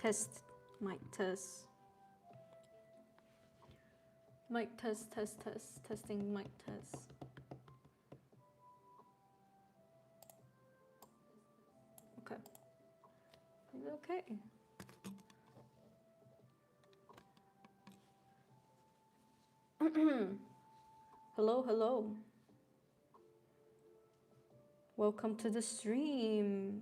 Test. Mic test. Mic test, test, test. Testing mic test. Okay. Okay. Hello, hello. Welcome to the stream.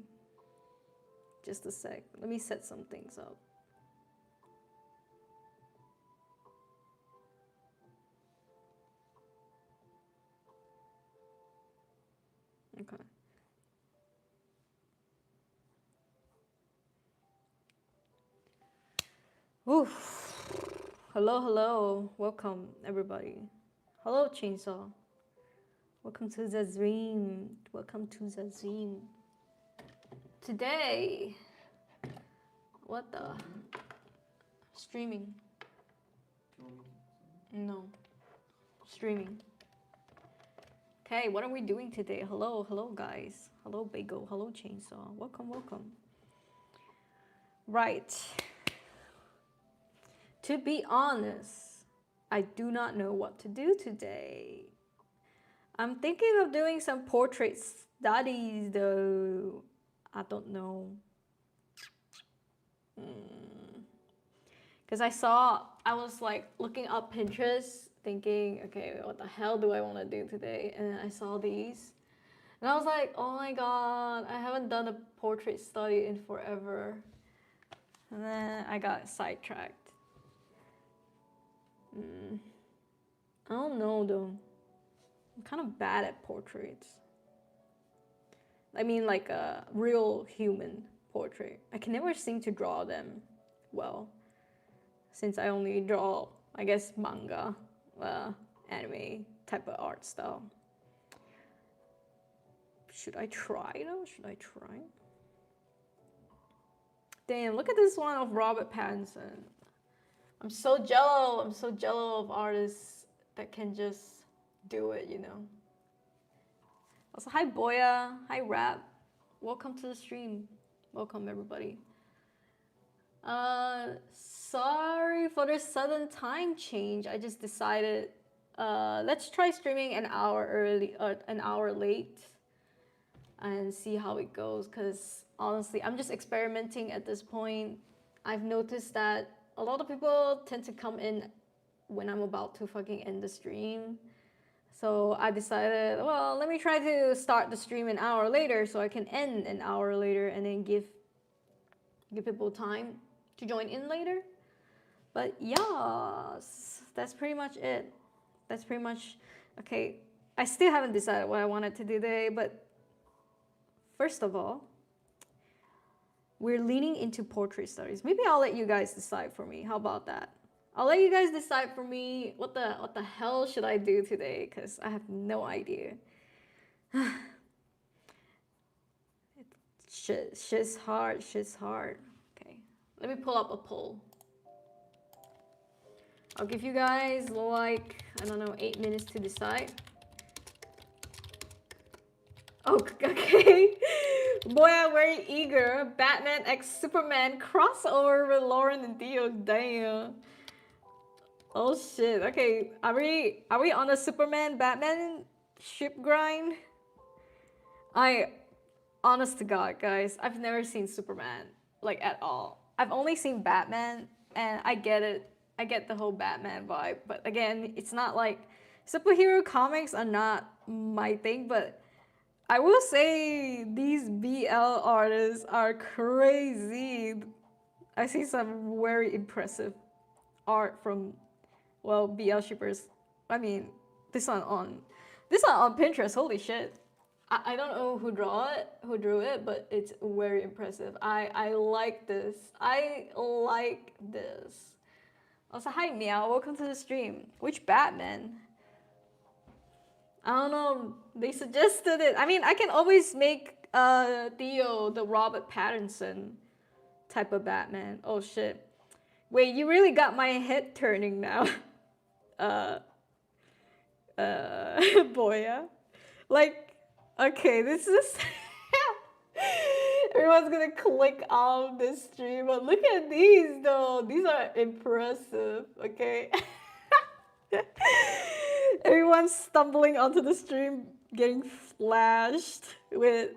Just a sec. Let me set some things up. Okay. Oof. Hello, hello. Welcome, everybody. Hello, Chainsaw. Welcome to the stream. Welcome to the stream. Today, what the? Streaming. No. Streaming. Okay, what are we doing today? Hello, hello, guys. Hello, Bagel. Hello, Chainsaw. Welcome, welcome. Right. To be honest, I do not know what to do today. I'm thinking of doing some portrait studies, though. I don't know. Because I was like looking up Pinterest, thinking, okay, what the hell do I want to do today? And I saw these. And I was like, oh my god, I haven't done a portrait study in forever. And then I got sidetracked. I don't know though. I'm kind of bad at portraits. I mean like a real human portrait. I can never seem to draw them well. Since I only draw, I guess, manga, anime type of art style. Should I try though? Should I try? Damn, look at this one of Robert Pattinson. I'm so jello. I'm so jello of artists that can just do it, you know. Also, hi Boya, hi Rap. Welcome to the stream. Welcome everybody. Sorry for the sudden time change. I just decided let's try streaming an hour early or an hour late and see how it goes, because honestly I'm just experimenting at this point. I've noticed that a lot of people tend to come in when I'm about to fucking end the stream. So I decided, well, let me try to start the stream an hour later so I can end an hour later and then give people time to join in later. But yes, that's pretty much it. That's pretty much, okay, I still haven't decided what I wanted to do today, but first of all, we're leaning into portrait studies. Maybe I'll let you guys decide for me. How about that? I'll let you guys decide for me what the hell should I do today, because I have no idea. Shit's hard, shit's hard. Okay, let me pull up a poll. I'll give you guys like, I don't know, 8 minutes to decide. Oh, okay. Boy, I'm very eager. Batman x Superman crossover with Lauren and Dio. Damn. Oh shit. Okay, are we on the Superman Batman ship grind? Honest to God, guys, I've never seen Superman like at all. I've only seen Batman, and I get it. I get the whole Batman vibe, but again, it's not like superhero comics are not my thing, but I will say these BL artists are crazy. I see some very impressive art from, well, BL shippers. I mean, this one on Pinterest. Holy shit! I don't know who drew it, but it's very impressive. I like this. I like this. Also, hi Meow. Welcome to the stream. Which Batman? I don't know. They suggested it. I mean, I can always make Theo the Robert Pattinson type of Batman. Oh shit. Wait, you really got my head turning now. Boya. Like, okay, this is Everyone's gonna click off this stream, but look at these though. These are impressive, okay? Everyone's stumbling onto the stream, getting flashed with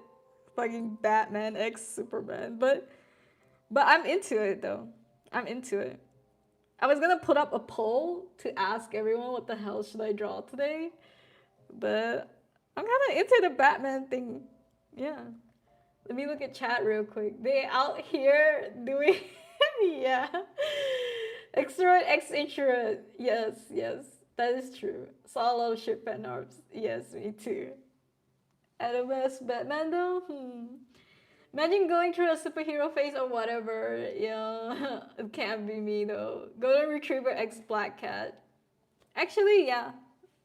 fucking Batman x Superman. But I'm into it though. I'm into it. I was gonna put up a poll to ask everyone what the hell should I draw today, but I'm kind of into the Batman thing. Yeah. Let me look at chat real quick. They out here doing, yeah. Extrovert X introvert. Yes, yes, that is true. Saw a lot of shit fan arts. Yes, me too. Adam as Batman though? Imagine going through a superhero phase or whatever. Yeah, it can't be me though. Golden Retriever X Black Cat. Actually, yeah,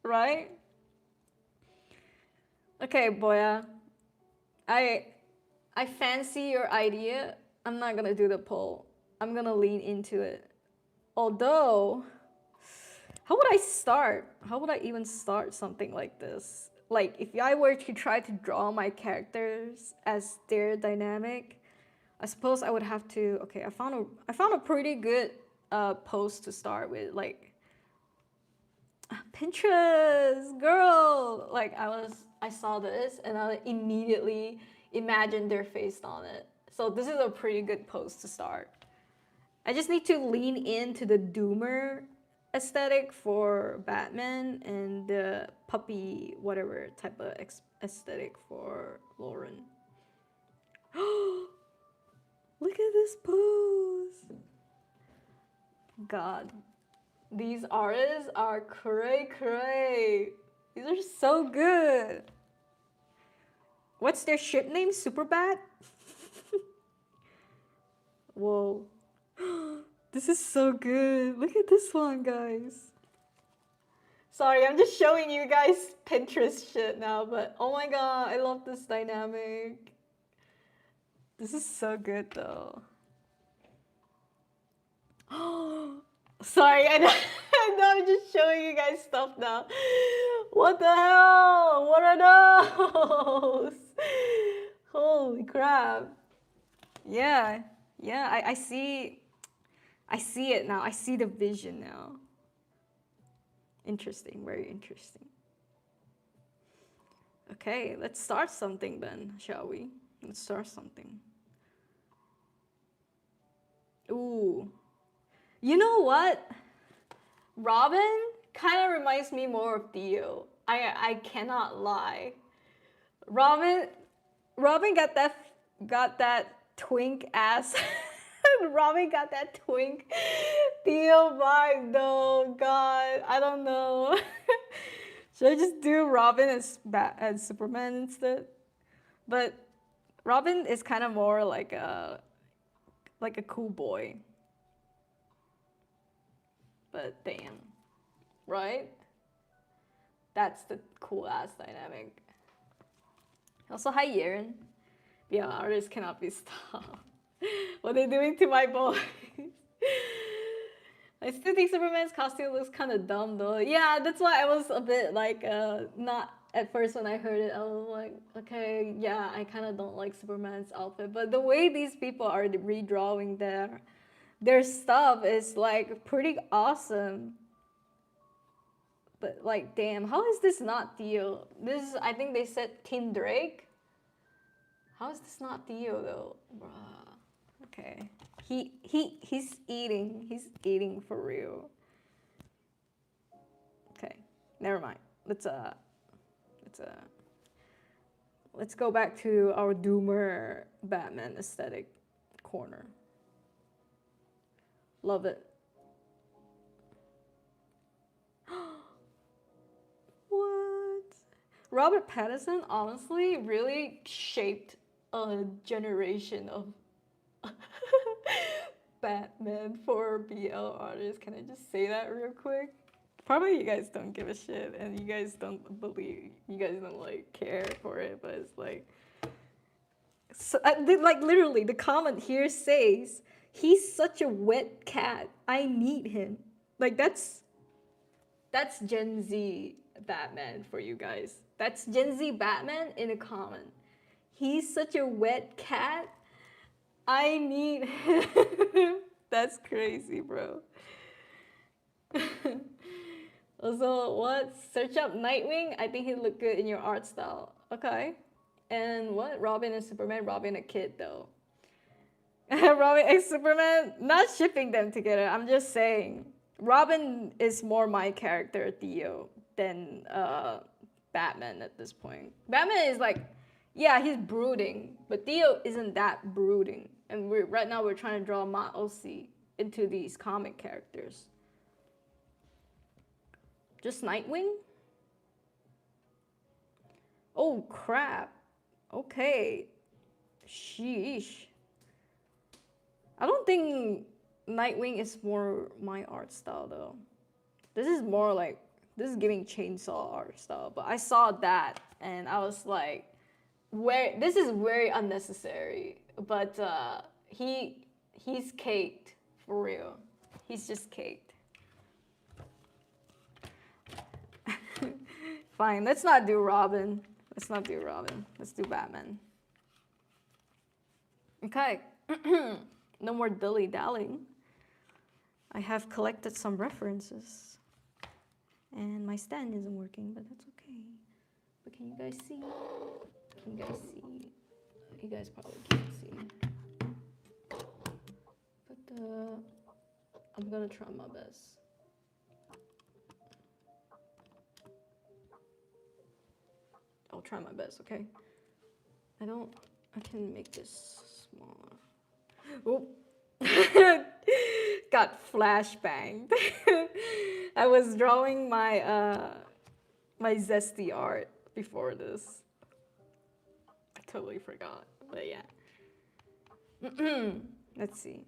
right? Okay, Boya. I fancy your idea. I'm not gonna do the poll. I'm gonna lean into it. Although, how would I start? How would I even start something like this? Like, if I were to try to draw my characters as their dynamic, I suppose I would have to. Okay, I found a pretty good post to start with. Like, Pinterest, girl. Like, I saw this and I immediately imagined their face on it. So this is a pretty good post to start. I just need to lean into the doomer aesthetic for Batman and the puppy whatever type of aesthetic for Lauren. Look at this pose. God, these artists are cray. These are so good. What's their ship name? Superbat? Whoa. This is so good. Look at this one, guys. Sorry, I'm just showing you guys Pinterest shit now, but oh my god, I love this dynamic. This is so good though. Sorry, I know, I know I'm just showing you guys stuff now. What the hell? What are those? Holy crap. Yeah, I see it now. I see the vision now. Interesting, very interesting. Okay, let's start something then, shall we? Let's start something. Ooh. You know what? Robin kind of reminds me more of Theo. I cannot lie. Robin got that twink ass. Robin got that twink Theo vibe though. God, I don't know. Should I just do Robin as Superman instead? But Robin is kind of more like a cool boy. But damn, right? That's the cool ass dynamic. Also, hi Yeren. Yeah, artists cannot be stopped. What are they doing to my boys? I still think Superman's costume looks kind of dumb though. Yeah, that's why I was a bit like, not at first when I heard it, I was like, okay, yeah, I kind of don't like Superman's outfit. But the way these people are redrawing their stuff is like pretty awesome. But like, damn, how is this not Theo? This is, I think they said Tim Drake. How is this not Theo though? Bruh. Okay. He's eating for real. Okay, never mind. Let's go back to our doomer Batman aesthetic corner. Love it. What? Robert Pattinson honestly really shaped a generation of Batman for BL artists. Can I just say that real quick? Probably you guys don't give a shit and you guys don't like care for it, but it's like, so, like literally the comment here says, he's such a wet cat. I need him. Like that's Gen Z Batman for you guys. That's Gen Z Batman in a comment. He's such a wet cat. I need. That's crazy, bro. Also, what? Search up Nightwing. I think he'd look good in your art style. Okay. And what? Robin and Superman. Robin a kid though. Robin and Superman. Not shipping them together. I'm just saying. Robin is more my character, Theo, than Batman at this point. Batman is like, yeah, he's brooding, but Theo isn't that brooding. And right now we're trying to draw Ma OC into these comic characters. Just Nightwing? Oh crap. Okay. Sheesh. I don't think Nightwing is more my art style though. This is more like, this is giving chainsaw art style. But I saw that and I was like, where this is very unnecessary. But he's caked for real. He's just caked. Fine, let's not do Robin. Let's not do Robin. Let's do Batman. Okay. No more dilly-dallying. I have collected some references. And my stand isn't working, but that's okay. But can you guys see? Can you guys see? You guys probably can't see. But I'm gonna try my best. I'll try my best, okay? I can make this smaller. Oh. Got flashbanged. I was drawing my my zesty art before this. I totally forgot, but yeah. Let's see.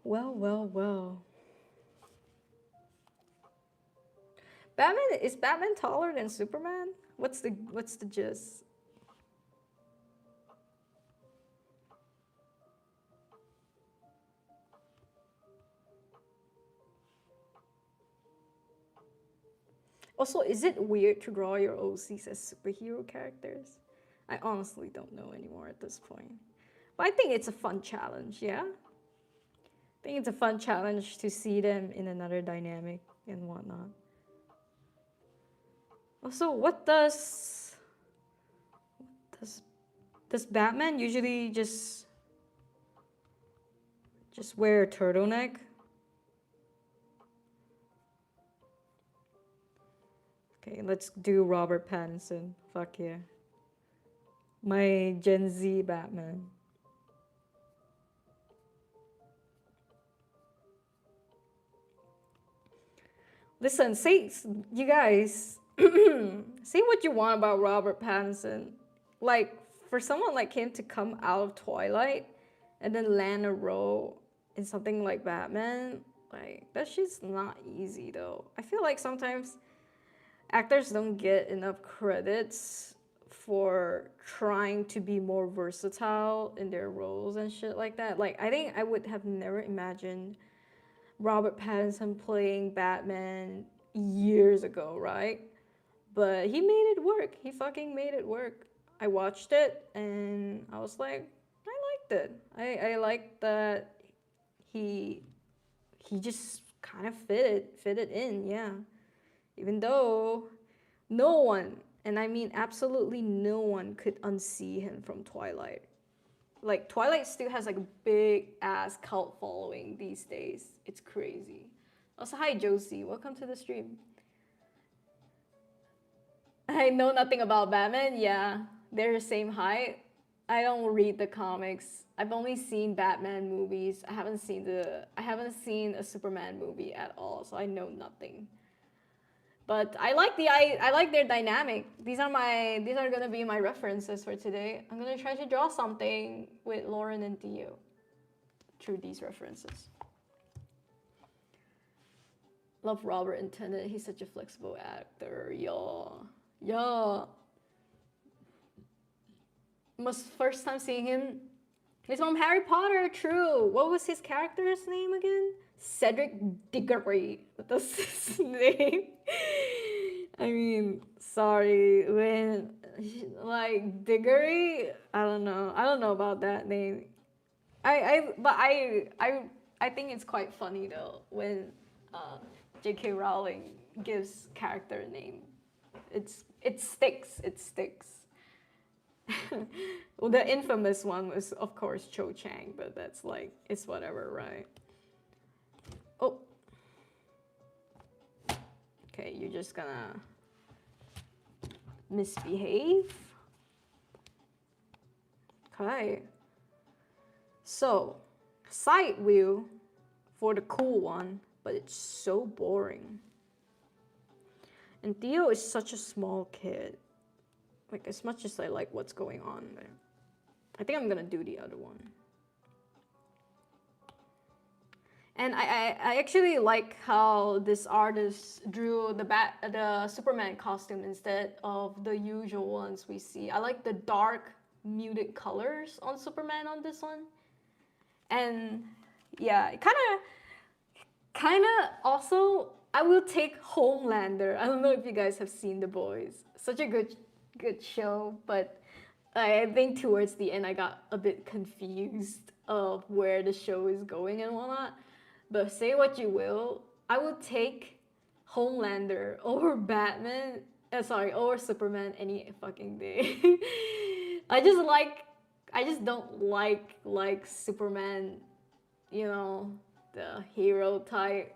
Well. Is Batman taller than Superman? What's the gist? Also, is it weird to draw your OCs as superhero characters? I honestly don't know anymore at this point. But I think it's a fun challenge, yeah? I think it's a fun challenge to see them in another dynamic and whatnot. Also, does Batman usually just wear a turtleneck? Okay, let's do Robert Pattinson. Fuck yeah. My Gen Z Batman. Listen, you guys, say what you want about Robert Pattinson. Like, for someone like him to come out of Twilight and then land a role in something like Batman, like, that's just not easy though. I feel like sometimes actors don't get enough credits for trying to be more versatile in their roles and shit like that. Like, I think I would have never imagined Robert Pattinson playing Batman years ago, right? But he made it work. He fucking made it work. I watched it and I was like, I liked it. I liked that he just kind of fit it in, yeah. Even though no one, and I mean absolutely no one, could unsee him from Twilight. Like, Twilight still has like a big ass cult following these days. It's crazy. Also, hi Josie, welcome to the stream. I know nothing about Batman. Yeah, they're the same height. I don't read the comics. I've only seen Batman movies. I haven't seen a Superman movie at all, so I know nothing. But I like their dynamic. These are gonna be my references for today. I'm gonna try to draw something with Lauren and Theo through these references. Love Robert and Tennant. He's such a flexible actor. Yeah. First time seeing him. He's from Harry Potter. True. What was his character's name again? Cedric Diggory. That's his name. I mean, sorry, when like Diggory, I don't know about that name. But I think it's quite funny though when uh, J.K. Rowling gives character a name. It sticks. It sticks. Well, the infamous one was of course Cho Chang, but that's like it's whatever, right? Oh, okay. You're just gonna misbehave. Okay. So, side view for the cool one, but it's so boring. And Theo is such a small kid. Like, as much as I like what's going on there, I think I'm gonna do the other one. And I actually like how this artist drew the Superman costume instead of the usual ones we see. I like the dark muted colors on Superman on this one. And yeah, it kind of also I will take Homelander. I don't know if you guys have seen The Boys. Such a good show, but I think towards the end I got a bit confused of where the show is going and whatnot. But say what you will, I will take Homelander over Batman. Sorry, over Superman any fucking day. I just like, I just don't like Superman, you know, the hero type.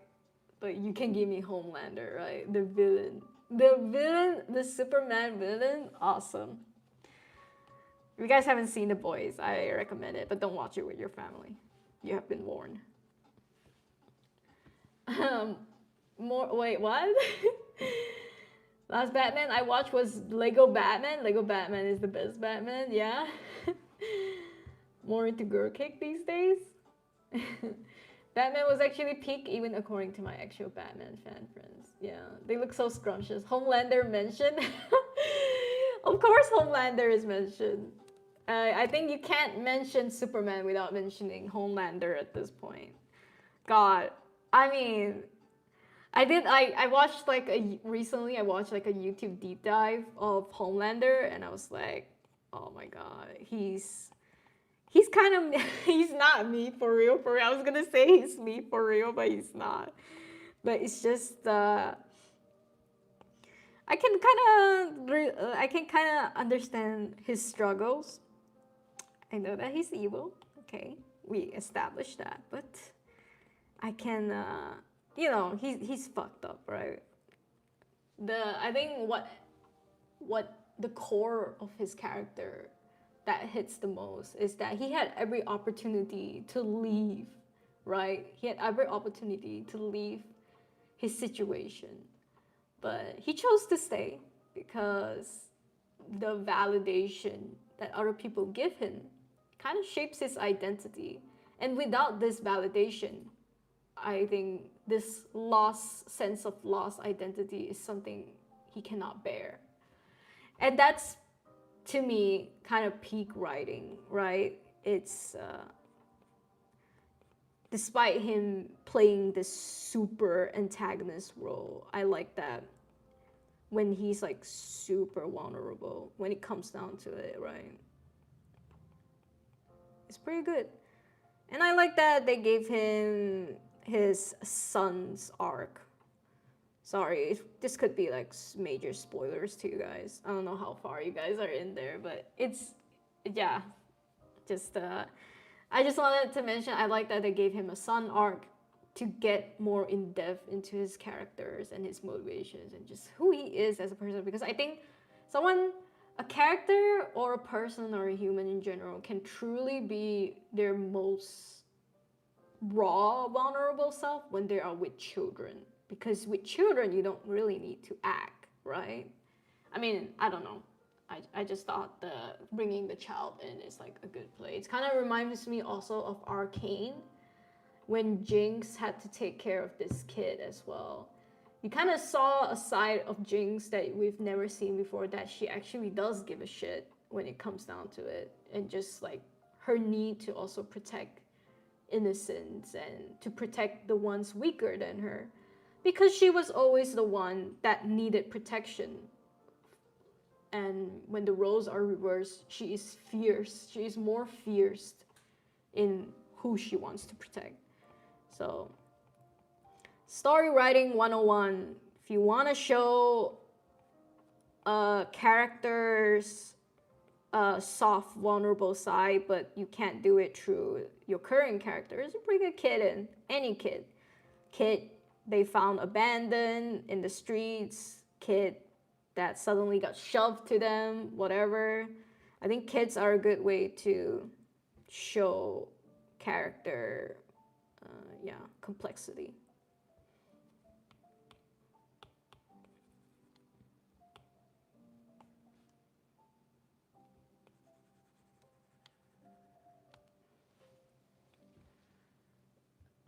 But you can give me Homelander, right? The Superman villain, awesome. If you guys haven't seen The Boys, I recommend it, but don't watch it with your family. You have been warned. Wait, what? Last Batman I watched was Lego Batman. Lego Batman is the best Batman, yeah. More into girl cake these days. Batman was actually peak even according to my actual Batman fan friends. Yeah, they look so scrumptious. Homelander mentioned. Of course Homelander is mentioned. I think you can't mention Superman without mentioning Homelander at this point. God, I mean, I watched recently I watched like a YouTube deep dive of Homelander and I was like, oh my god, he's kind of he's not me for real. I was gonna say he's me for real, but he's not. But it's just I can kind of understand his struggles. I know that he's evil. Okay, we established that, but I can you know, he's fucked up, right? I think what the core of his character that hits the most is that he had every opportunity to leave, right? He had every opportunity to leave his situation, but he chose to stay because the validation that other people give him kind of shapes his identity. And without this validation, I think this sense of lost identity is something he cannot bear. And that's, to me, kind of peak writing, right? It's, despite him playing this super antagonist role, I like that when he's like super vulnerable, when it comes down to it, right? It's pretty good. And I like that they gave him his son's arc. Sorry, this could be like major spoilers to you guys. I don't know how far you guys are in there, but it's, yeah, just, I just wanted to mention I like that they gave him a son arc to get more in depth into his characters and his motivations and just who he is as a person. Because I think a character or a person or a human in general can truly be their most raw, vulnerable self when they are with children. Because with children, you don't really need to act, right? I mean, I don't know. I just thought bringing the child in is like a good play. It kind of reminds me also of Arcane, when Jinx had to take care of this kid as well. You kind of saw a side of Jinx that we've never seen before, that she actually does give a shit when it comes down to it. And just like her need to also protect innocence and to protect the ones weaker than her. because she was always the one that needed protection. And when the roles are reversed, she is fierce. She is more fierce in who she wants to protect. So, story writing 101. If you want to show characters soft, vulnerable side, but you can't do it through your current characters, you bring a kid in. Any kid. Kid they found abandoned in the streets. Kid that suddenly got shoved to them, whatever. I think kids are a good way to show character, complexity.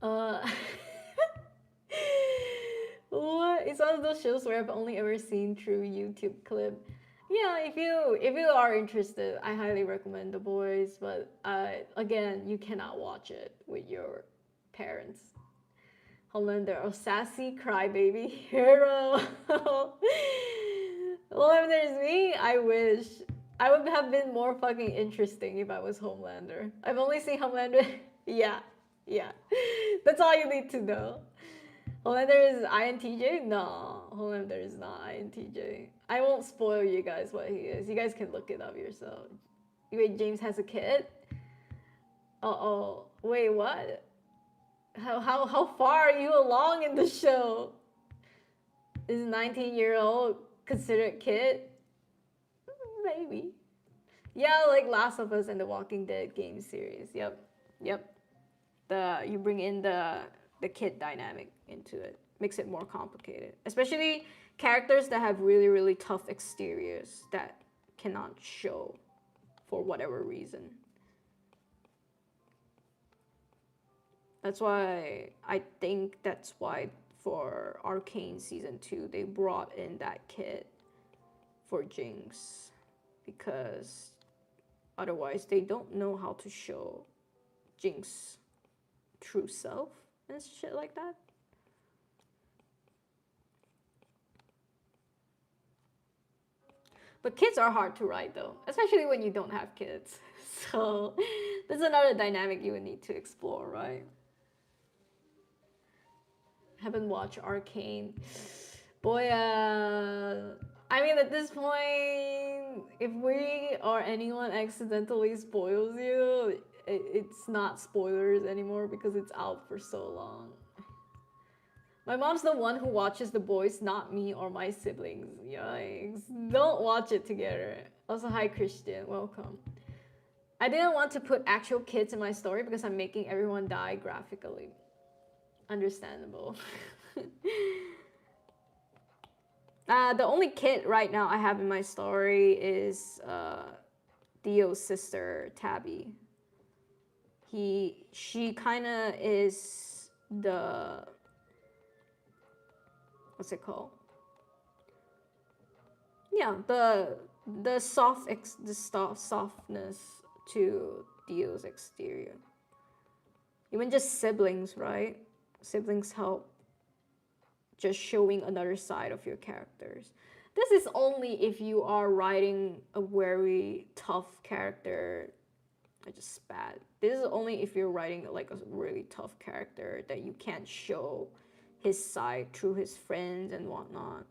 Uh, what? It's one of those shows where I've only ever seen through YouTube clip. Yeah, if you are interested, I highly recommend The Boys. But again, you cannot watch it with your parents. Homelander, a sassy crybaby hero. Well, if there's me, I wish I would have been more fucking interesting if I was Homelander. I've only seen Homelander. Yeah, yeah. That's all you need to know. Homelander is INTJ? No, Homelander is not INTJ. I won't spoil you guys what he is. You guys can look it up yourself. Wait, James has a kid? Uh-oh. Wait, what? How far are you along in the show? Is 19-year-old considered kid? Maybe. Yeah, like Last of Us and the Walking Dead game series. Yep. You bring in the kid dynamic into it. Makes it more complicated. Especially characters that have really, really tough exteriors that cannot show for whatever reason. That's why I think that's why for Arcane Season 2 they brought in that kid for Jinx, because otherwise they don't know how to show Jinx true self and shit like that. But kids are hard to write though, especially when you don't have kids. So there's another dynamic you would need to explore, right? Haven't watched Arcane. Boy, I mean, at this point, if we or anyone accidentally spoils you, it's not spoilers anymore because it's out for so long. My mom's the one who watches The Boys, not me or my siblings. Yikes. Don't watch it together. Also, hi Christian, welcome. I didn't want to put actual kids in my story because I'm making everyone die graphically. Understandable. The only kid right now I have in my story is Theo's sister, Tabby. She kind of is the, what's it called? Yeah, the softness to Theo's exterior. Even just siblings, right? Siblings help just showing another side of your characters. This is only if you are writing a very tough character. I just spat. This is only if you're writing like a really tough character that you can't show his side through his friends and whatnot.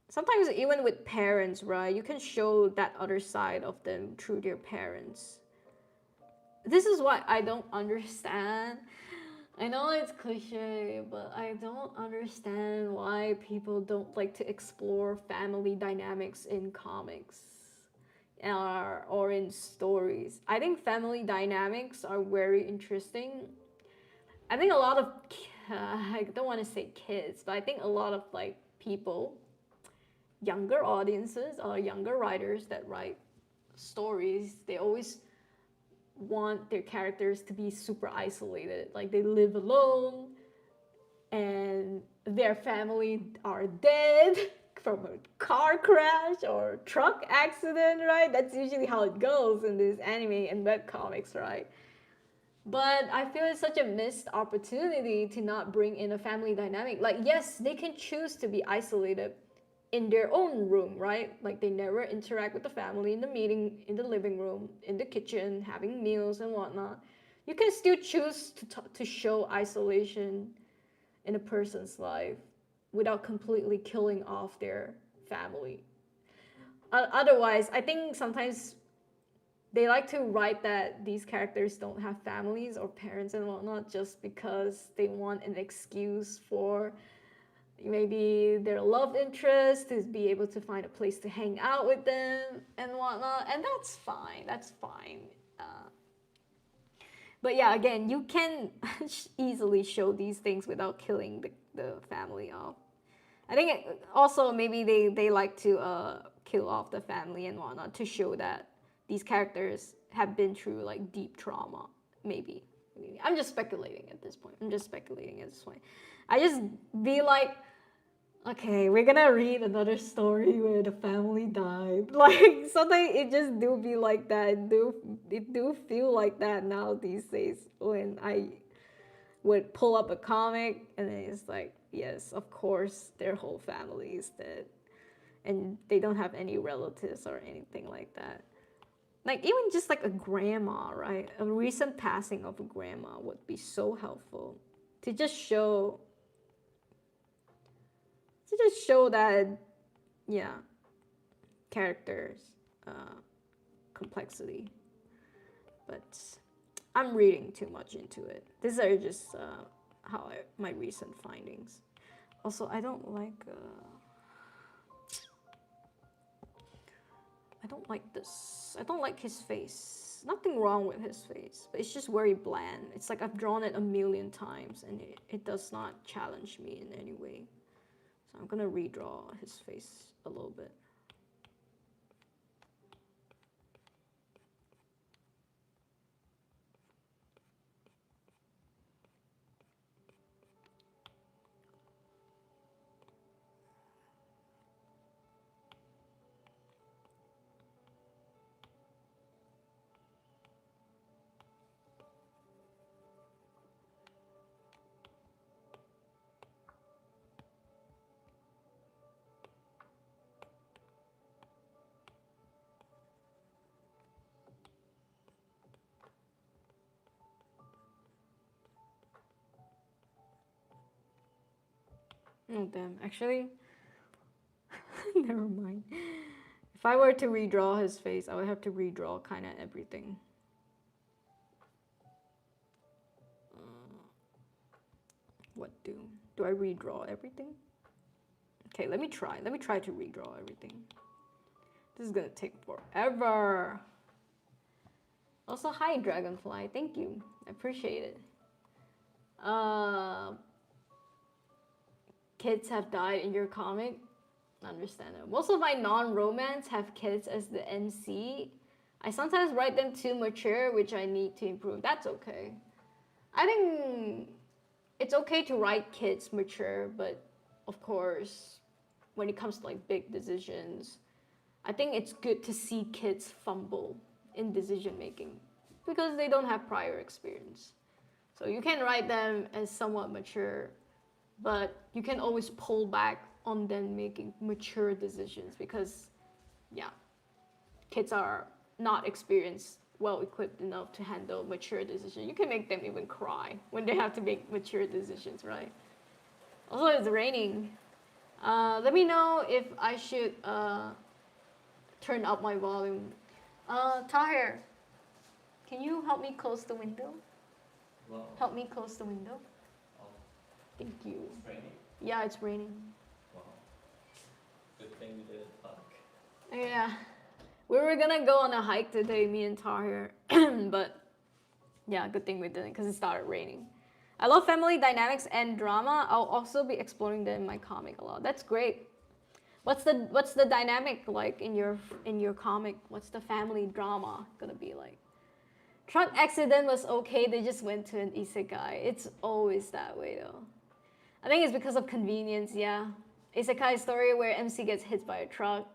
Sometimes even with parents, right? You can show that other side of them through their parents. This is what I don't understand. I know it's cliche, but I don't understand why people don't like to explore family dynamics in comics or in stories. I think family dynamics are very interesting. I think a lot of, I don't want to say kids, but I think a lot of like people, younger audiences or younger writers that write stories, they always want their characters to be super isolated, like they live alone and their family are dead from a car crash or truck accident, right? That's usually how it goes in this anime and web comics, right? But I feel it's such a missed opportunity to not bring in a family dynamic. Like, yes, they can choose to be isolated in their own room, right? Like, they never interact with the family in the meeting, in the living room, in the kitchen, having meals and whatnot. You can still choose to show isolation in a person's life without completely killing off their family. Otherwise, I think sometimes they like to write that these characters don't have families or parents and whatnot just because they want an excuse for maybe their love interest to be able to find a place to hang out with them and whatnot. And that's fine. That's fine. But yeah, again, you can easily show these things without killing the family off. I think also maybe they like to kill off the family and whatnot to show that these characters have been through like deep trauma. Maybe. I'm just speculating at this point. I just be like, okay, we're gonna read another story where the family died. Like sometimes it just do be like that. It do feel like that now these days when I would pull up a comic and then it's like, yes, of course their whole family is dead. And they don't have any relatives or anything like that. Like even just like a grandma, right? A recent passing of a grandma would be so helpful to just show that, yeah, characters, complexity. But I'm reading too much into it. These are just my recent findings. Also, I don't like this. I don't like his face. Nothing wrong with his face, but it's just very bland. It's like I've drawn it a million times and it does not challenge me in any way. So I'm gonna redraw his face a little bit. Oh damn, actually, never mind. If I were to redraw his face, I would have to redraw kind of everything. What do I redraw everything? Okay, let me try to redraw everything. This is gonna take forever. Also, hi Dragonfly, thank you, I appreciate it. Kids have died in your comic. Understandable. Most of my non-romance have kids as the MC. I sometimes write them too mature, which I need to improve. That's okay. I think it's okay to write kids mature, but of course, when it comes to like big decisions, I think it's good to see kids fumble in decision making because they don't have prior experience. So you can write them as somewhat mature, but you can always pull back on them making mature decisions because, yeah, kids are not experienced, well equipped enough to handle mature decisions. You can make them even cry when they have to make mature decisions, right? Also, it's raining. Let me know if I should turn up my volume. Tahir, can you help me close the window? Wow. Help me close the window. Oh. Thank you. It's raining? Yeah, it's raining. Wow. Good thing we did a talk. Yeah. We were gonna go on a hike today, me and Tahir, but yeah, good thing we didn't because it started raining. I love family dynamics and drama. I'll also be exploring them in my comic a lot. That's great. What's the dynamic like in your comic? What's the family drama gonna be like? Truck accident was okay. They just went to an isekai. It's always that way though. I think it's because of convenience. Yeah, isekai story where MC gets hit by a truck,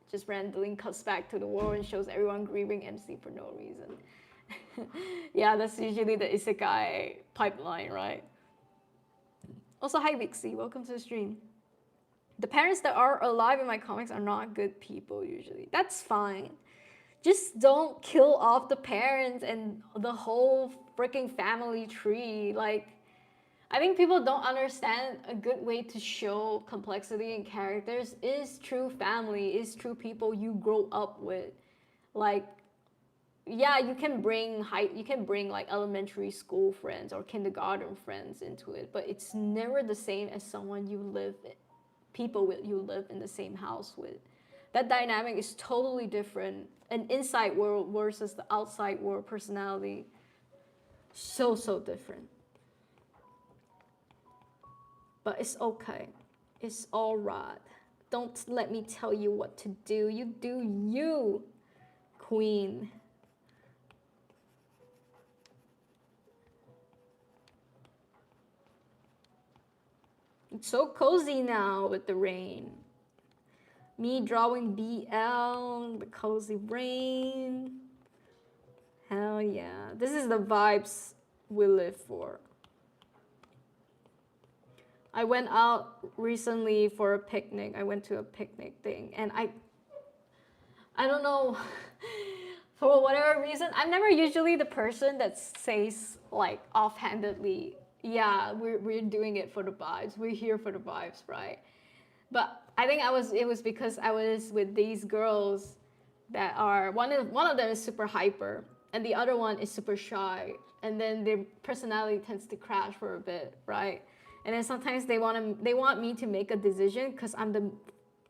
just randomly cuts back to the world and shows everyone grieving MC for no reason. Yeah, that's usually the isekai pipeline, right? Also, hi Vixie, welcome to the stream. The parents that are alive in my comics are not good people usually. That's fine. Just don't kill off the parents and the whole freaking family tree. Like, I think people don't understand a good way to show complexity in characters is true family, is true people you grow up with. Like, yeah, you can bring like elementary school friends or kindergarten friends into it, but it's never the same as someone people with you live in the same house with. That dynamic is totally different. An inside world versus the outside world personality. So different. But it's okay. It's all right. Don't let me tell you what to do. You do you, queen. It's so cozy now with the rain. Me drawing BL, the cozy rain. Hell yeah. This is the vibes we live for. I went out recently for a picnic. I went to a picnic thing and I don't know for whatever reason, I'm never usually the person that says like offhandedly, yeah, we're doing it for the vibes. We're here for the vibes, right? But I think it was because I was with these girls that are one of them is super hyper and the other one is super shy, and then their personality tends to crash for a bit, right? And then sometimes they want me to make a decision because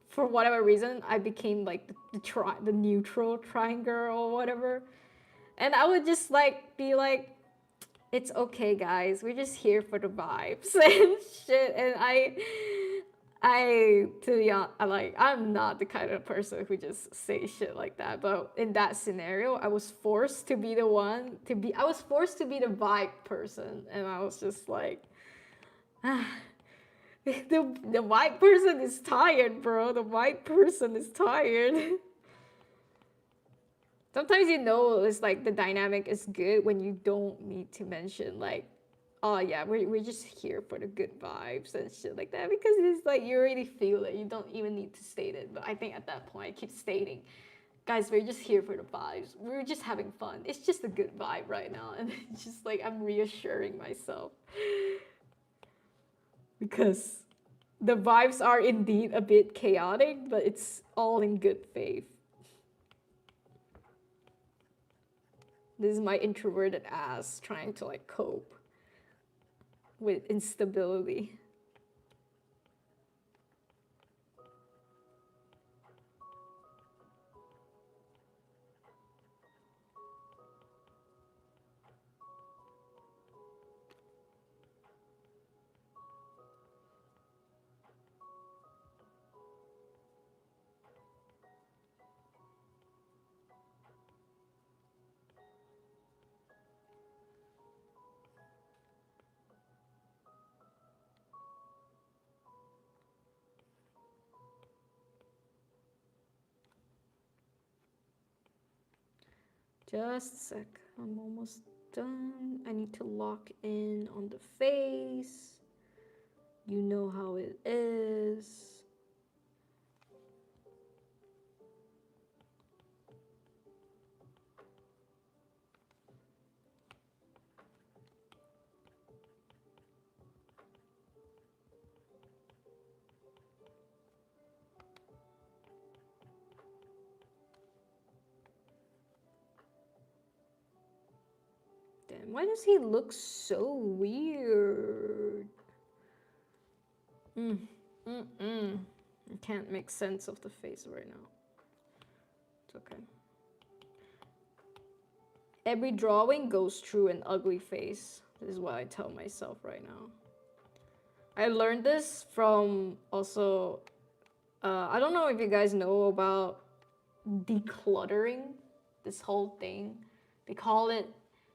for whatever reason I became like the neutral triangle or whatever, and I would just like be like, it's okay guys, we're just here for the vibes and shit. And to be honest, I'm not the kind of person who just say shit like that. But in that scenario, I was forced to be the vibe person, and I was just like, the white person is tired, bro. The white person is tired. Sometimes it's like the dynamic is good when you don't need to mention like, oh yeah, we're just here for the good vibes and shit like that, because it's like you already feel it. You don't even need to state it. But I think at that point I keep stating, guys, we're just here for the vibes. We're just having fun. It's just a good vibe right now. And it's just like I'm reassuring myself. Because the vibes are indeed a bit chaotic, but it's all in good faith. This is my introverted ass trying to like cope with instability. Just a sec, I'm almost done. I need to lock in on the face. You know how it is. Damn, why does he look so weird? I can't make sense of the face right now. It's okay. Every drawing goes through an ugly face. This is what I tell myself right now. I learned this from also, I don't know if you guys know about decluttering, this whole thing. They call it,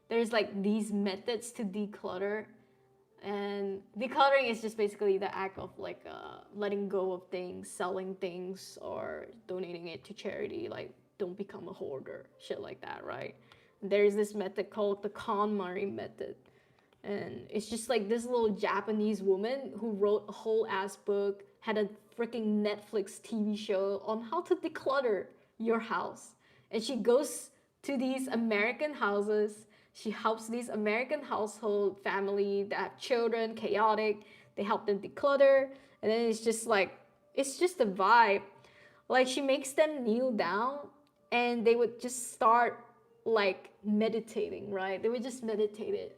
there's like these methods to declutter. And decluttering is just basically the act of like letting go of things, selling things, or donating it to charity. Like, don't become a hoarder, shit like that, right? there's this method called the KonMari method. And it's just like this little Japanese woman who wrote a whole ass book, had a freaking Netflix TV show on how to declutter your house. And she goes to these American houses. She helps these American household family that have children, chaotic. They help them declutter. And then it's just a vibe. Like she makes them kneel down and they would just start like meditating, right? They would just meditate it,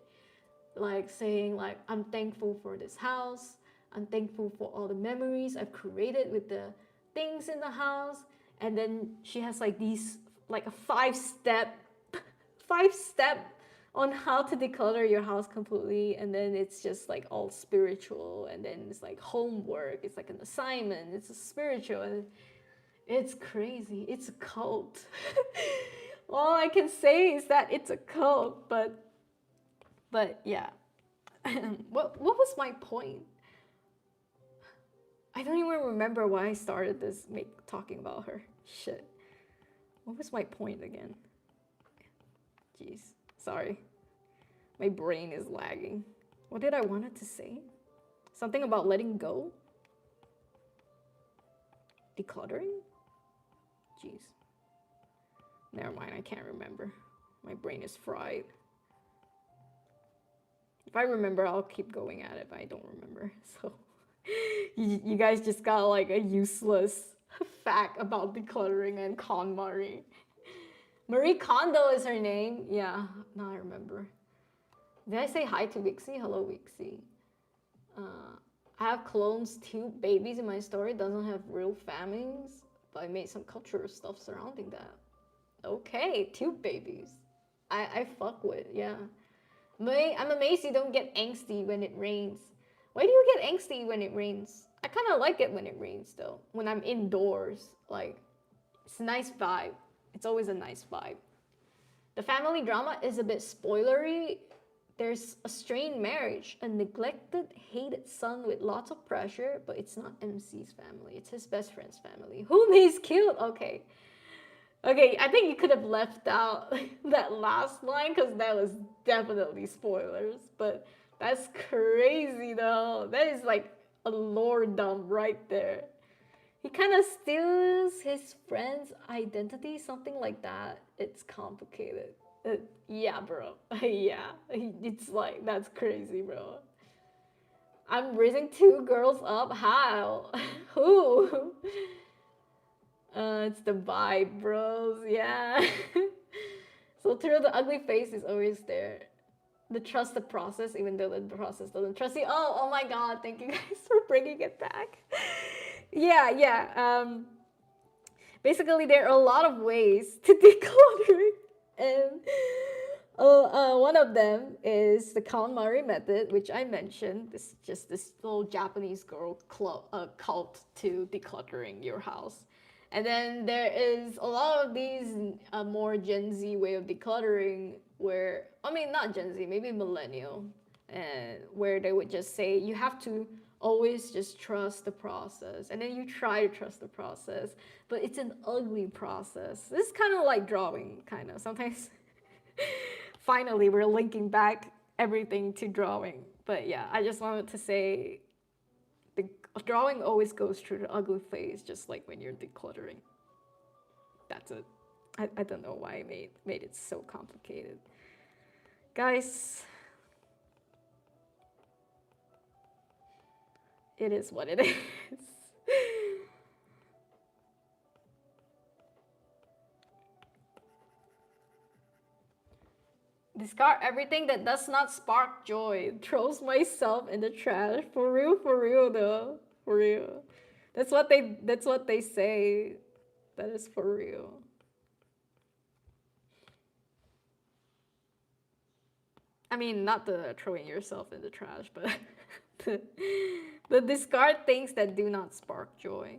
like saying like, I'm thankful for this house. I'm thankful for all the memories I've created with the things in the house. And then she has like these, like a five step on how to declutter your house completely. And then it's just like all spiritual. And then it's like homework. It's like an assignment. It's a spiritual. And it's crazy. It's a cult. All I can say is that it's a cult, but yeah. what was my point? I don't even remember why I started this talking about her. Shit. What was my point again? Jeez. Sorry. My brain is lagging. What did I wanted to say? Something about letting go? Decluttering? Jeez. Never mind, I can't remember. My brain is fried. If I remember, I'll keep going at it, but I don't remember. So you guys just got like a useless fact about decluttering and KonMari. Marie Kondo is her name. Yeah, now I remember. Did I say hi to Wixie? Hello, Wixie. I have clones, 2 babies in my story. Doesn't have real families, but I made some cultural stuff surrounding that. Okay, 2 babies. I fuck with, yeah. I'm amazed you don't get angsty when it rains. Why do you get angsty when it rains? I kind of like it when it rains though. When I'm indoors, like, it's a nice vibe. It's always a nice vibe. The family drama is a bit spoilery. There's a strained marriage, a neglected, hated son with lots of pressure, but it's not MC's family. It's his best friend's family, whom he's killed. Okay, I think you could have left out that last line because that was definitely spoilers. But that's crazy though. That is like a lore dump right there. He kind of steals his friend's identity, something like that. It's complicated. Yeah, bro. Yeah, it's like, that's crazy, bro. I'm raising 2 girls up. How? Who? It's the vibe, bros. Yeah. So through the ugly face is always there. The trust the process, even though the process doesn't trust you. Oh my God! Thank you guys for bringing it back. Yeah. Basically, there are a lot of ways to declutter, and one of them is the KonMari method, which I mentioned. This just this little Japanese girl cult to decluttering your house. And then there is a lot of these more Gen Z way of decluttering where, I mean, not Gen Z, maybe millennial, where they would just say, you have to always just trust the process. And then you try to trust the process, but it's an ugly process. This is kind of like drawing, kind of. Sometimes, finally, we're linking back everything to drawing. But yeah, I just wanted to say, drawing always goes through the ugly phase, just like when you're decluttering. That's it. I don't know why I made it so complicated. Guys, it is what it is. Discard everything that does not spark joy. Throws myself in the trash. For real though. For real. That's what they say. That is for real. I mean, not the throwing yourself in the trash, but the discard things that do not spark joy.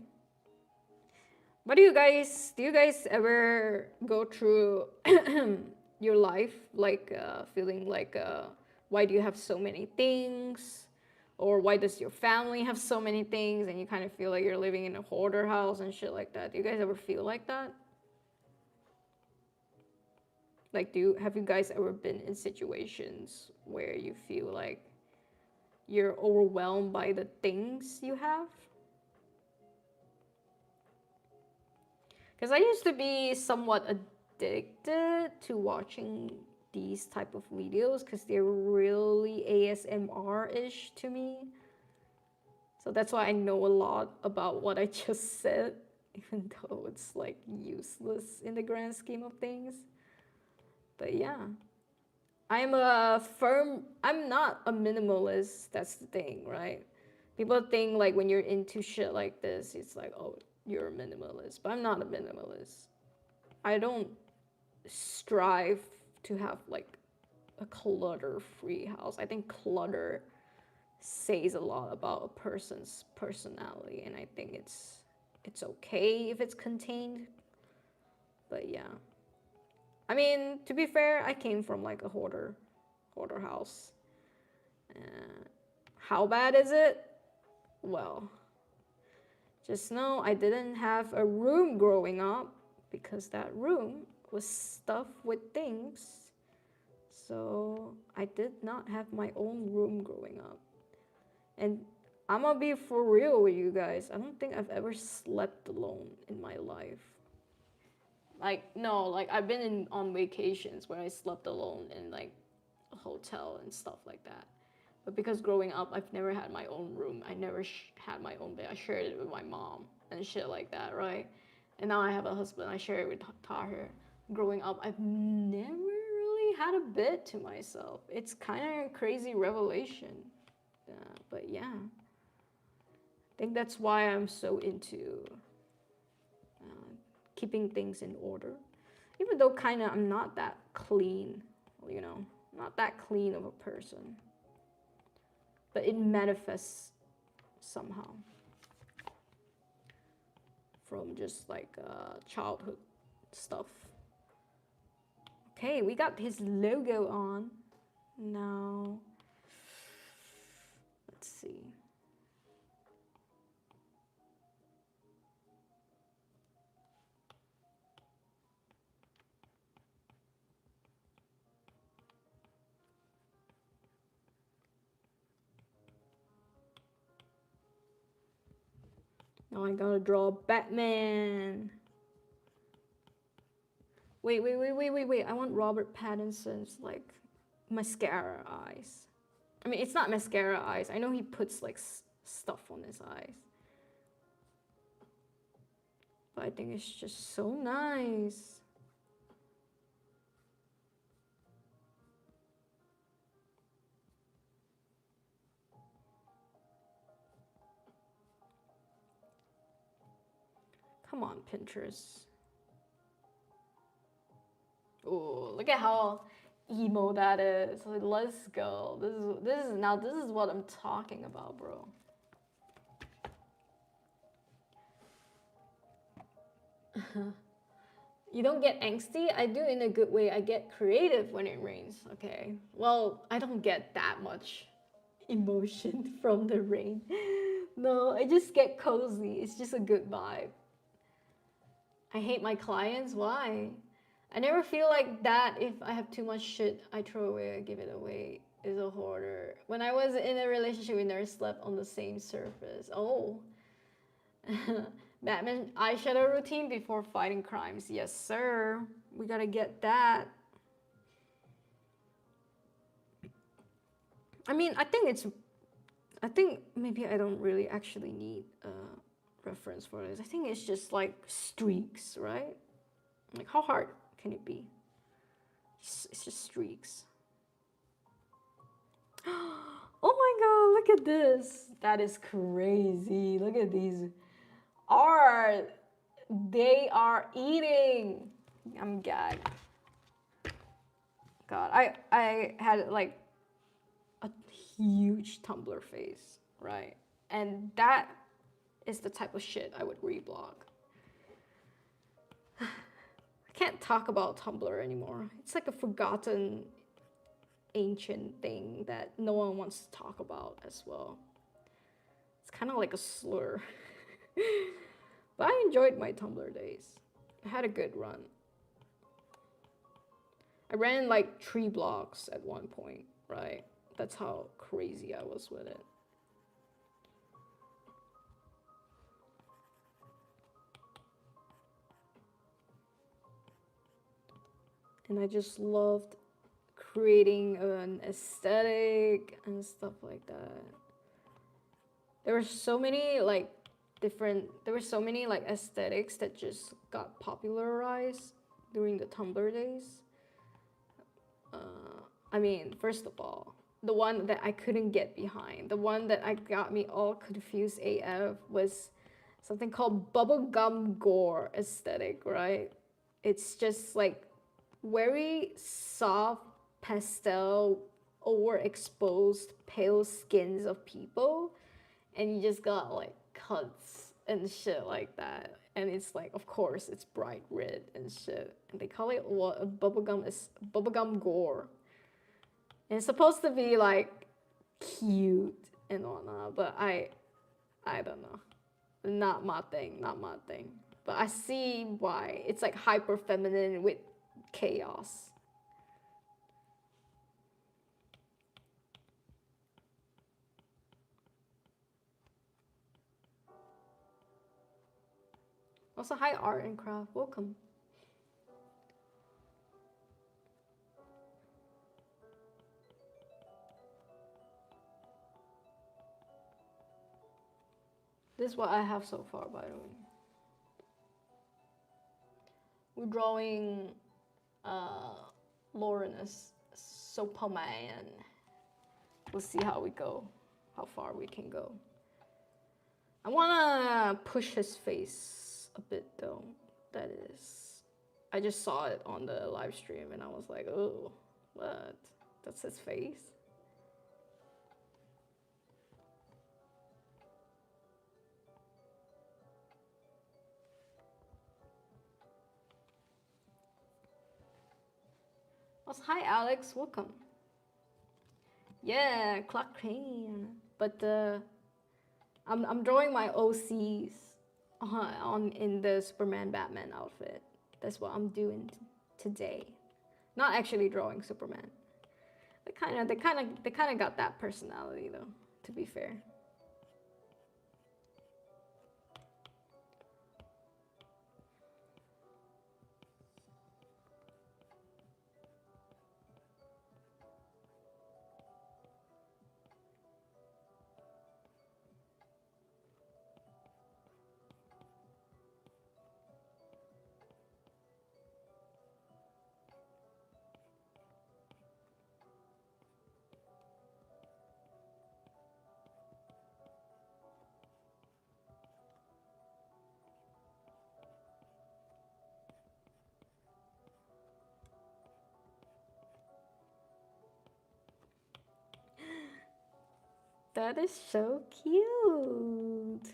But do you guys ever go through your life like feeling like why do you have so many things, or why does your family have so many things, and you kind of feel like you're living in a hoarder house and shit like that? Do you guys ever feel like that? Like, have you guys ever been in situations where you feel like you're overwhelmed by the things you have? Because I used to be somewhat addicted to watching these type of videos because they're really ASMR-ish to me. So that's why I know a lot about what I just said, even though it's like useless in the grand scheme of things. But yeah, I'm not a minimalist, that's the thing, right? People think like when you're into shit like this, it's like, oh, you're a minimalist. But I'm not a minimalist. I don't strive to have like a clutter-free house. I think clutter says a lot about a person's personality, and I think it's okay if it's contained. But yeah, I mean, to be fair, I came from like a hoarder house. How bad is it? Well, just know I didn't have a room growing up because that room was stuffed with things. So I did not have my own room growing up. And I'm gonna be for real with you guys. I don't think I've ever slept alone in my life. Like, no, like I've been on vacations where I slept alone in like a hotel and stuff like that. But because growing up, I've never had my own room. I never had my own bed. I shared it with my mom and shit like that, right? And now I have a husband. I share it with Tahir. Growing up, I've never really had a bed to myself. It's kind of a crazy revelation. But yeah, I think that's why I'm so into keeping things in order. Even though kind of I'm not that clean, you know, not that clean of a person. But it manifests somehow from just like childhood stuff. Okay, we got his logo on. Now, let's see. Now I gotta draw Batman. Wait. I want Robert Pattinson's like mascara eyes. I mean, it's not mascara eyes. I know he puts like stuff on his eyes. But I think it's just so nice. Come on, Pinterest. Oh, look at how emo that is. Like, let's go. This is what I'm talking about, bro. You don't get angsty? I do in a good way. I get creative when it rains. Okay. Well, I don't get that much emotion from the rain. No, I just get cozy. It's just a good vibe. I hate my clients. Why? I never feel like that. If I have too much shit, I throw away, I give it away. Is a hoarder. When I was in a relationship, we never slept on the same surface. Oh. Batman eyeshadow routine before fighting crimes. Yes, sir. We gotta get that. I mean, I think maybe I don't really actually need a reference for this. I think it's just like streaks, right? Like, how hard can it be? It's just streaks. Oh my god, look at this. That is crazy. Look at these art. They are eating. I'm gagged. God, I had like a huge Tumblr face, right? And that is the type of shit I would reblog. I can't talk about Tumblr anymore. It's like a forgotten ancient thing that no one wants to talk about as well. It's kind of like a slur. But I enjoyed my Tumblr days. I had a good run. I ran like 3 blocks at one point, right? That's how crazy I was with it. And I just loved creating an aesthetic and stuff like that. There were so many like aesthetics that just got popularized during the Tumblr days. I mean, first of all, the one that I couldn't get behind, the one that I got me all confused AF was something called bubblegum gore aesthetic, right? It's just like very soft pastel overexposed pale skins of people, and you just got like cuts and shit like that, and it's like, of course it's bright red and shit, and they call it what, a bubblegum gore, and it's supposed to be like cute and whatnot, but I don't know, not my thing, but I see why. It's like hyper feminine with chaos. Also, hi Art and Craft, welcome. This is what I have so far, by the way. We're drawing Laurenus Superman. We'll see how we go, how far we can go. I wanna push his face a bit though. That is, I just saw it on the live stream and I was like, oh, what? That's his face? Also, hi Alex, welcome. Yeah, Clark Crane. But I'm drawing my OCs on in the Superman Batman outfit. That's what I'm doing today. Not actually drawing Superman. They kind of got that personality though, to be fair. That is so cute.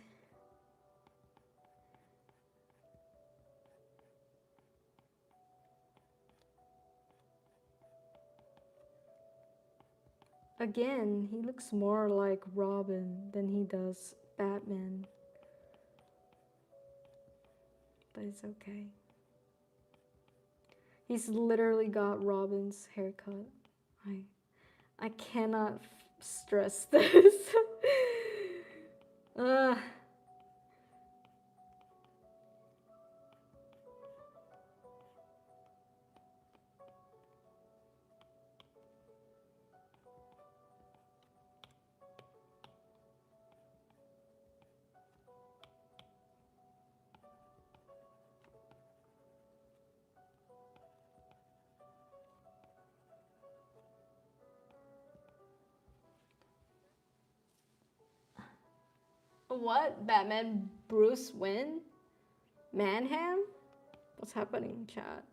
Again, he looks more like Robin than he does Batman. But it's okay. He's literally got Robin's haircut. I cannot stress this. What? Batman Bruce Wayne? Manham? What's happening, chat?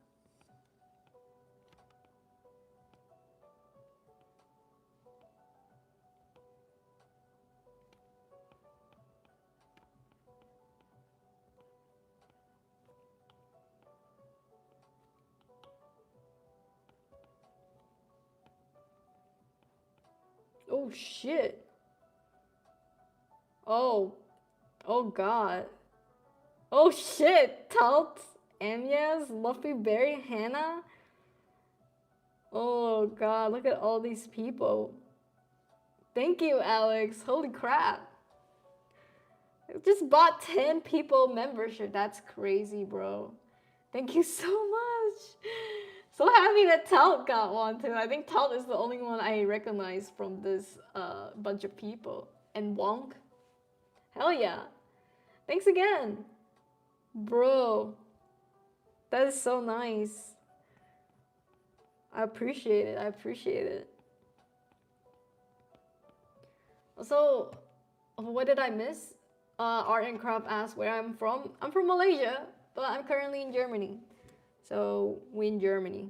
Oh shit. Oh. Oh god. Oh shit. Talt, Amyas, Luffy Berry, Hannah. Oh god, look at all these people. Thank you, Alex. Holy crap. I just bought 10 people membership. That's crazy, bro. Thank you so much. So happy that Tout got one too. I think Tout is the only one I recognize from this bunch of people. And Wonk. Hell yeah. Thanks again. Bro. That is so nice. I appreciate it. I appreciate it. Also, what did I miss? Art and Craft asked where I'm from. I'm from Malaysia, but I'm currently in Germany. So, we in Germany.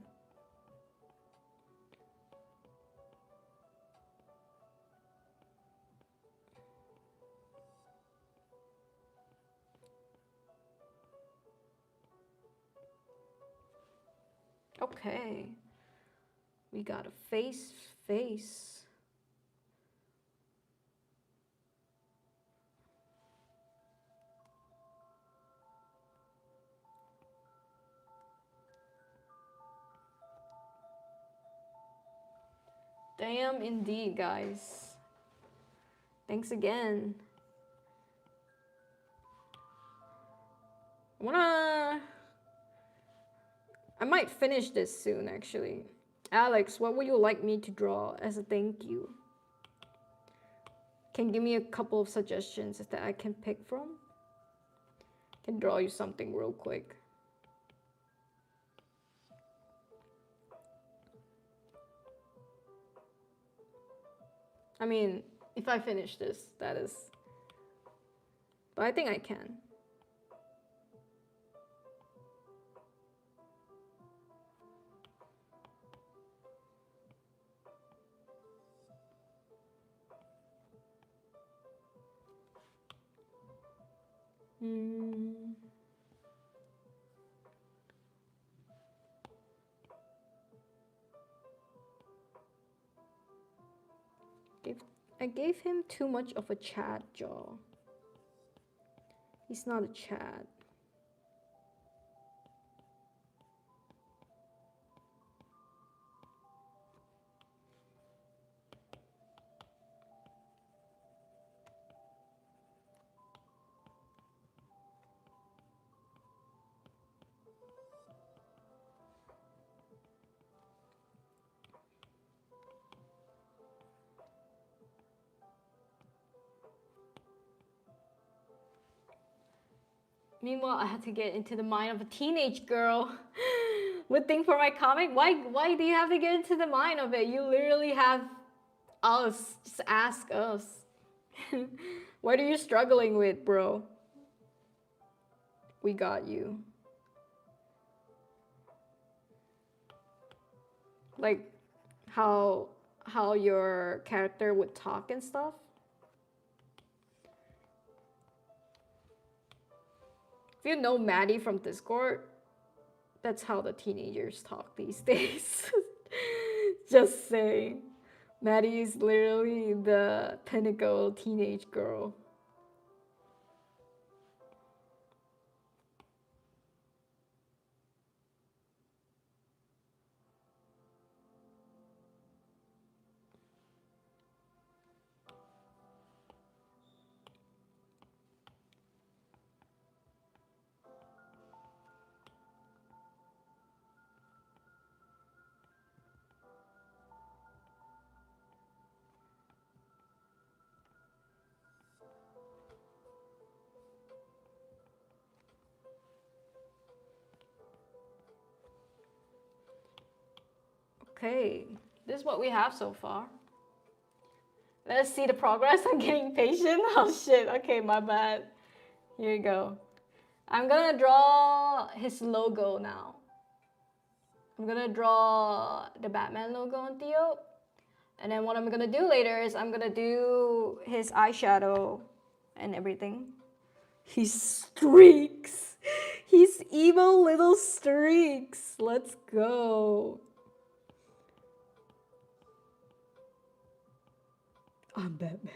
Okay. We got a face. Damn, indeed, guys. Thanks again. I might finish this soon, actually. Alex, what would you like me to draw as a thank you? Can you give me a couple of suggestions that I can pick from? Can draw you something real quick. I mean, if I finish this, that is. But I think I can. I gave him too much of a Chad jaw. He's not a Chad. Meanwhile, I had to get into the mind of a teenage girl. Would think for my comic, why do you have to get into the mind of it? You literally have us. Just ask us. What are you struggling with, bro? We got you. Like how your character would talk and stuff. If you know Maddie from Discord, that's how the teenagers talk these days. Just saying. Maddie is literally the pinnacle teenage girl. Okay, this is what we have so far. Let's see the progress. I'm getting patient. Oh shit, okay, my bad. Here you go. I'm gonna draw his logo now. I'm gonna draw the Batman logo on Theo. And then what I'm gonna do later is I'm gonna do his eyeshadow and everything. His streaks. His evil little streaks. Let's go. I'm Batman.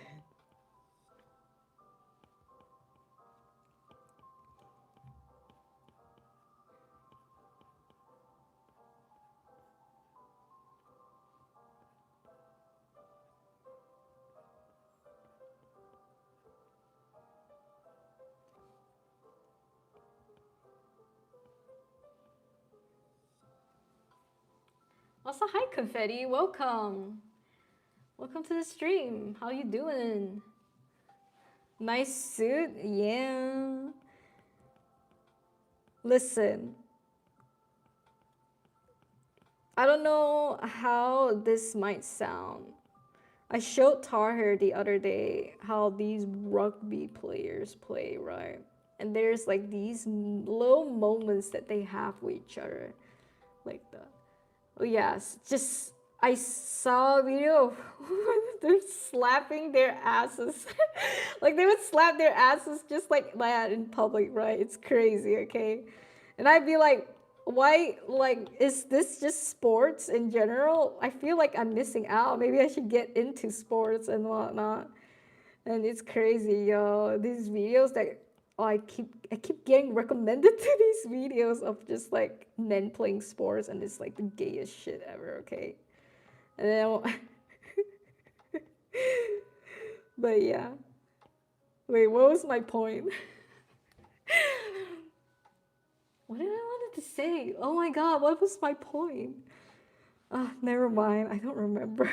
Also, hi Confetti, welcome. Welcome to the stream. How you doing? Nice suit, yeah. Listen, I don't know how this might sound. I showed Tahir the other day how these rugby players play, right? And there's like these little moments that they have with each other. Like the, oh yes, just, I saw a video of they're slapping their asses. Like they would slap their asses just like that in public, right? It's crazy, okay? And I'd be like, why, like, is this just sports in general? I feel like I'm missing out. Maybe I should get into sports and whatnot. And it's crazy, yo. These videos that I keep getting recommended to these videos of just like men playing sports, and it's like the gayest shit ever, okay? And then but yeah. Wait, what was my point? What did I wanted to say? Oh my god, what was my point? Ah, never mind. I don't remember.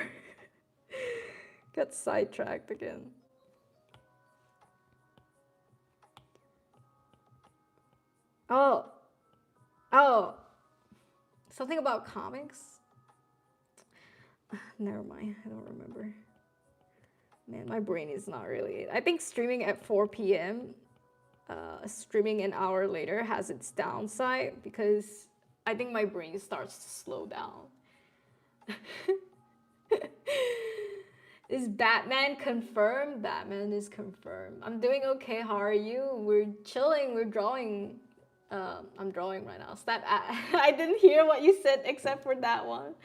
Got sidetracked again. Oh, oh, something about comics? Never mind. I don't remember. Man, my brain is not really. I think streaming at 4 p.m., streaming an hour later has its downside because I think my brain starts to slow down. Is Batman confirmed? Batman is confirmed. I'm doing okay. How are you? We're chilling. We're drawing. I'm drawing right now. Stop. I didn't hear what you said except for that one.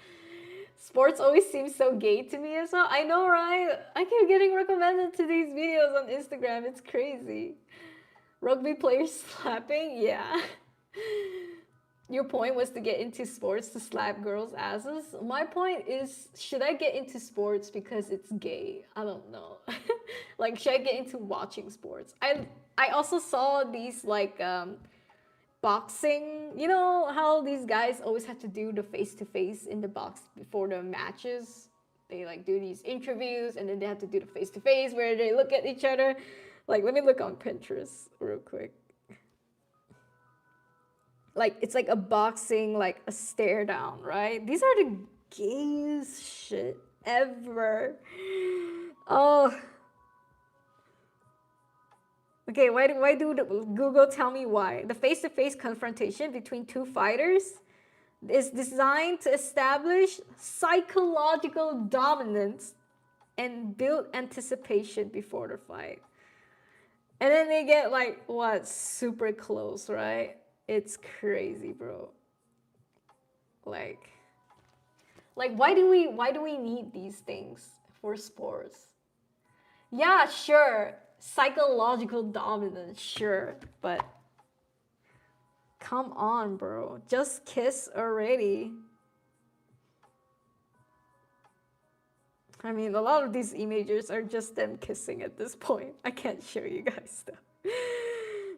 Sports always seems so gay to me as well. I know, right? I keep getting recommended to these videos on Instagram. It's crazy. Rugby players slapping? Yeah. Your point was to get into sports to slap girls' asses. My point is, should I get into sports because it's gay? I don't know. Like, should I get into watching sports? I also saw these like boxing. You know how these guys always have to do the face-to-face in the box before the matches? They like do these interviews and then they have to do the face-to-face where they look at each other. Like, let me look on Pinterest real quick. Like, it's like a boxing, like a stare down, right? These are the gayest shit ever. Oh. Okay, why do Google tell me why? The face-to-face confrontation between two fighters is designed to establish psychological dominance and build anticipation before the fight. And then they get like, what, super close, right? It's crazy, bro. Like why do we need these things for sports? Yeah, sure. Psychological dominance, sure, but come on, bro. Just kiss already. I mean, a lot of these images are just them kissing at this point. I can't show you guys stuff.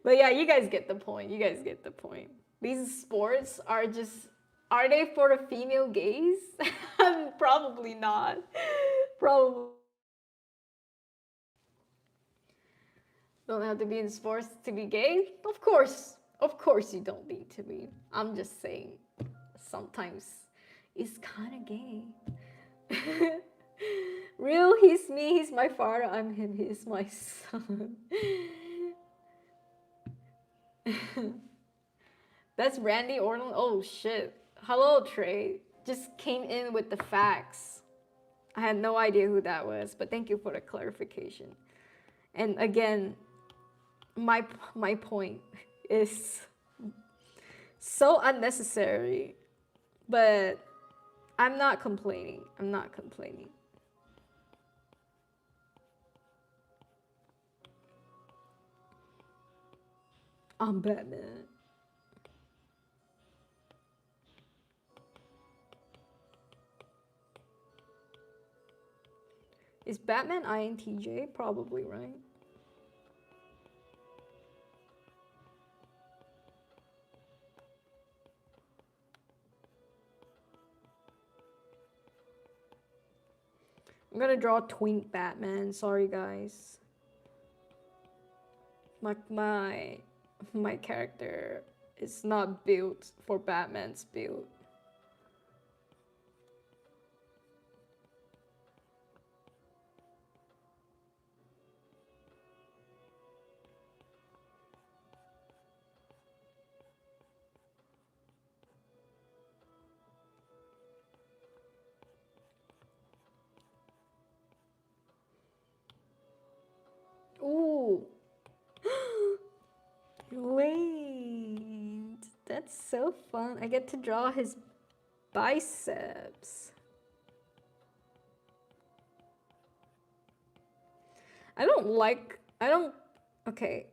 But yeah, you guys get the point. You guys get the point. These sports are just, are they for the female gaze? Probably not. Probably. Don't have to be in sports to be gay? Of course. Of course you don't need to be. I'm just saying, sometimes it's kind of gay. Real, he's me, he's my father, I'm him, he's my son. That's Randy Orton. Oh shit. Hello, Trey. Just came in with the facts. I had no idea who that was, but thank you for the clarification. And again, my point is so unnecessary, but I'm not complaining. I'm not complaining. I'm Batman. Is Batman INTJ? Probably, right? I'm gonna draw twink Batman. Sorry, guys. My character is not built for Batman's build. Ooh. Wait, that's so fun. I get to draw his biceps. Okay,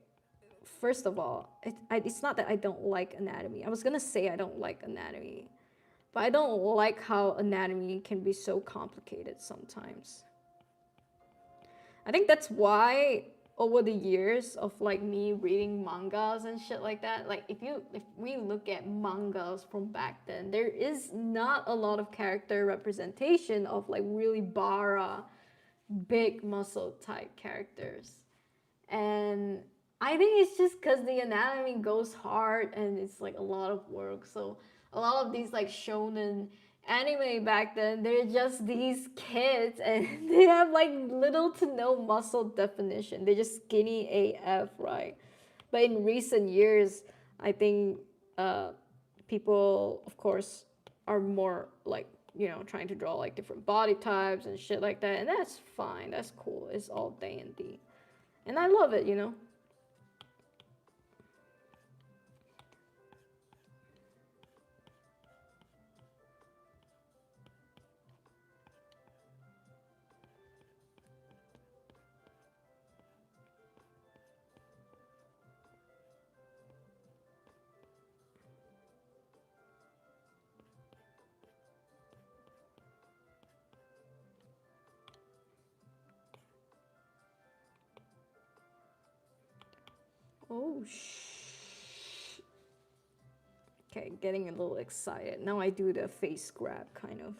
first of all, it's not that I don't like anatomy. I was gonna say I don't like anatomy, but I don't like how anatomy can be so complicated sometimes. I think that's why over the years of like me reading mangas and shit like that, like if we look at mangas from back then, there is not a lot of character representation of like really bara, big muscle type characters. And I think it's just because the anatomy goes hard and it's like a lot of work. So a lot of these like shonen anime back then, they're just these kids and they have like little to no muscle definition. They're just skinny AF, right? But in recent years, I think people, of course, are more like, you know, trying to draw like different body types and shit like that. And that's fine. That's cool. It's all dandy. And I love it, you know? Oh, okay, getting a little excited. Now I do the face grab, kind of.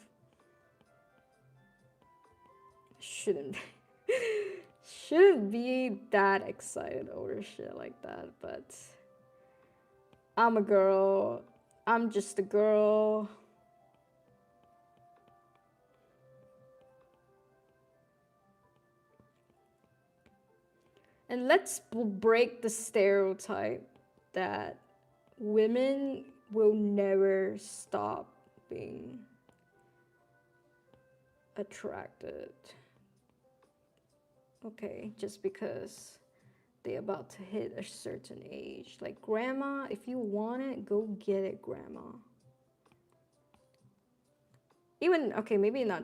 Shouldn't shouldn't be that excited over shit like that, but I'm a girl. I'm just a girl. And let's break the stereotype that women will never stop being attracted. Okay, just because they're about to hit a certain age. Like, grandma, if you want it, go get it, grandma. Even, okay, maybe not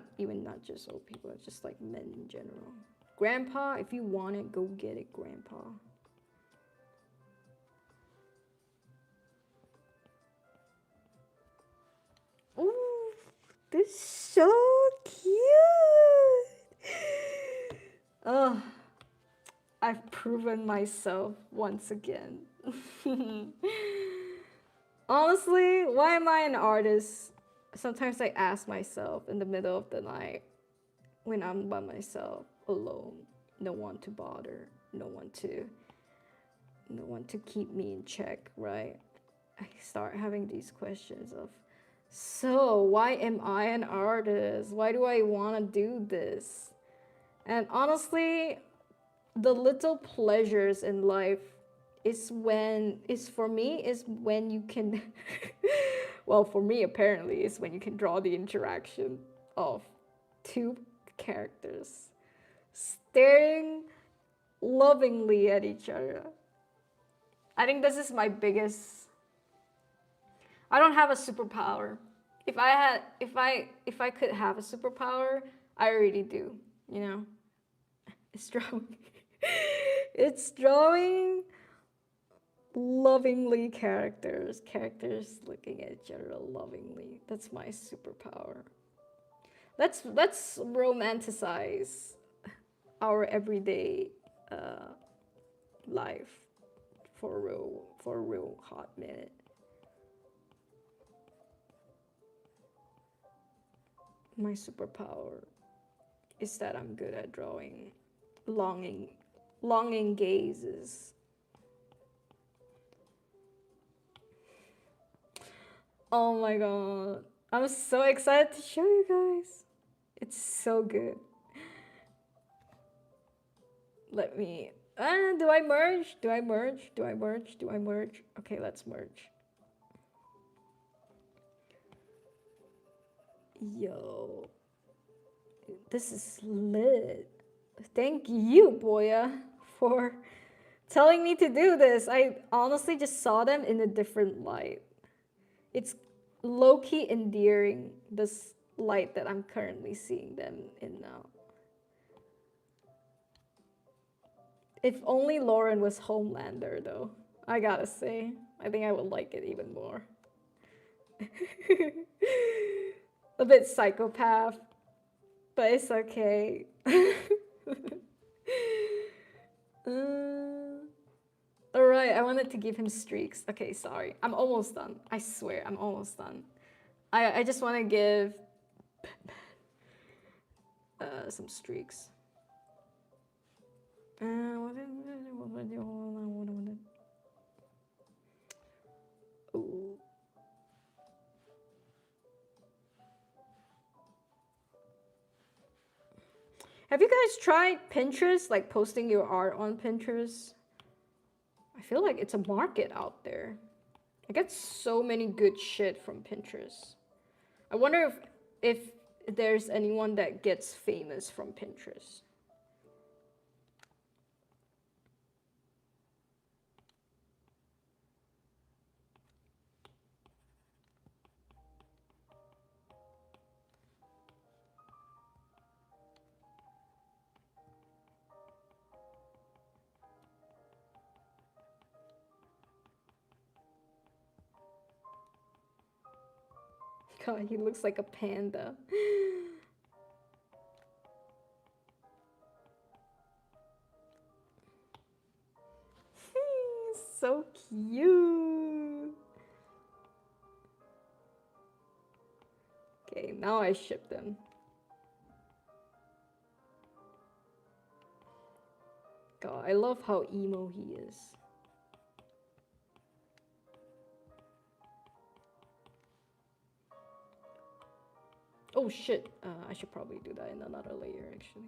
just old people, just like men in general. Grandpa, if you want it, go get it, grandpa. Ooh, this is so cute. Oh, I've proven myself once again. Honestly, why am I an artist? Sometimes I ask myself in the middle of the night when I'm by myself, alone, no one to bother, no one to keep me in check, right? I start having these questions of, so why am I an artist? Why do I want to do this? And honestly, the little pleasures in life is for me is when you can well, for me apparently is when you can draw the interaction of two characters staring lovingly at each other. I think this is my biggest. I don't have a superpower. If I could have a superpower, I already do, you know. It's drawing. It's drawing lovingly characters looking at each other lovingly. That's my superpower. Let's romanticize our everyday life for a real hot minute. My superpower is that I'm good at drawing longing gazes. Oh my god. I'm so excited to show you guys. It's so good. Let me... do I merge? Do I merge? Do I merge? Do I merge? Okay, let's merge. Yo. This is lit. Thank you, Boya, for telling me to do this. I honestly just saw them in a different light. It's low-key endearing, this light that I'm currently seeing them in now. If only Lauren was Homelander, though. I gotta say, I think I would like it even more. A bit psychopath, but it's okay. Alright, I wanted to give him streaks. Okay, sorry. I'm almost done. I swear, I'm almost done. I just want to give some streaks. Ooh. Have you guys tried Pinterest, like posting your art on Pinterest? I feel like it's a market out there. I get so many good shit from Pinterest. I wonder if there's anyone that gets famous from Pinterest. God, he looks like a panda. So cute. Okay, now I ship them. God, I love how emo he is. Oh shit, I should probably do that in another layer actually.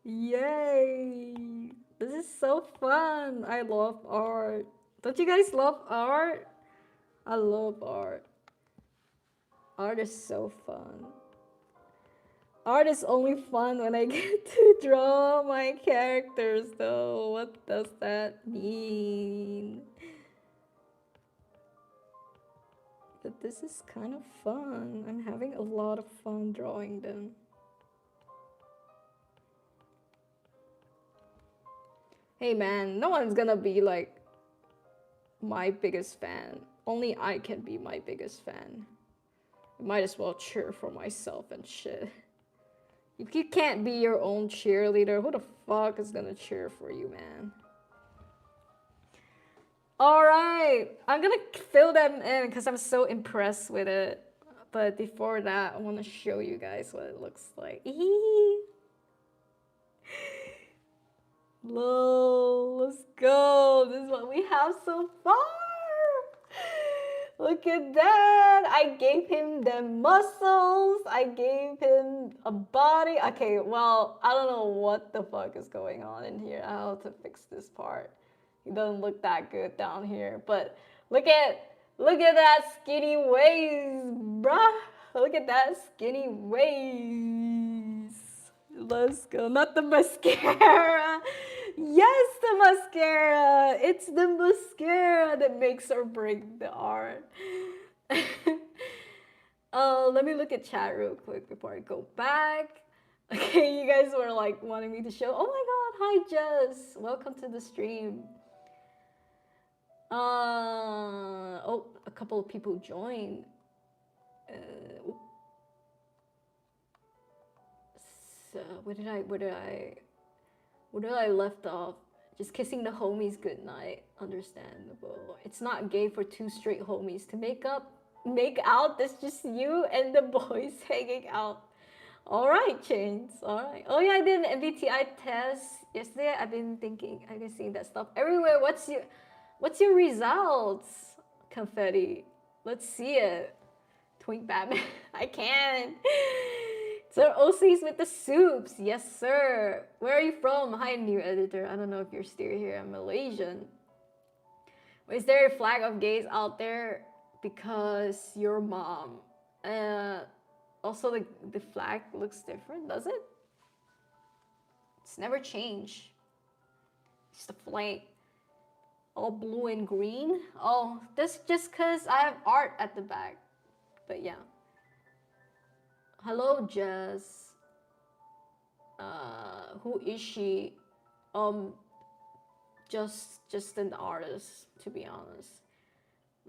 Yay! This is so fun. I love art. Don't you guys love art? I love art. Art is so fun. Art is only fun when I get to draw my characters, though. What does that mean? But this is kind of fun. I'm having a lot of fun drawing them. Hey man, no one's gonna be like my biggest fan. Only I can be my biggest fan. I might as well cheer for myself and shit. If you can't be your own cheerleader, who the fuck is gonna cheer for you, man? Alright, I'm gonna fill them in because I'm so impressed with it. But before that, I want to show you guys what it looks like. Lol, let's go. This is what we have so far. Look at that. I gave him the muscles. I gave him a body. Okay, well, I don't know what the fuck is going on in here. I have to fix this part. He doesn't look that good down here. But look at Look at that skinny waist, bruh. Look at that skinny waist. Let's go. Not the mascara. Yes, the mascara. It's the mascara that makes or break the art. Oh, let me look at chat real quick before I go back. Okay, you guys were like wanting me to show. Oh my god, hi Jess. Welcome to the stream. Oh, a couple of people joined. So where did I left off? Just kissing the homies goodnight. Understandable. It's not gay for two straight homies to make out. That's just you and the boys hanging out. All right, Chains. All right. Oh yeah, I did an MBTI test yesterday. I've been seeing that stuff everywhere. What's your results? Confetti. Let's see it. Twink Batman. I can. So OCs with the soups. Yes, sir. Where are you from? Hi, new editor. I don't know if you're still here. I'm Malaysian. Is there a flag of gays out there? Because your mom. Also, the flag looks different, does it? It's never changed. It's the flag. All blue and green. Oh, that's just because I have art at the back. But yeah. Hello, Jess. Who is she? Just an artist, to be honest.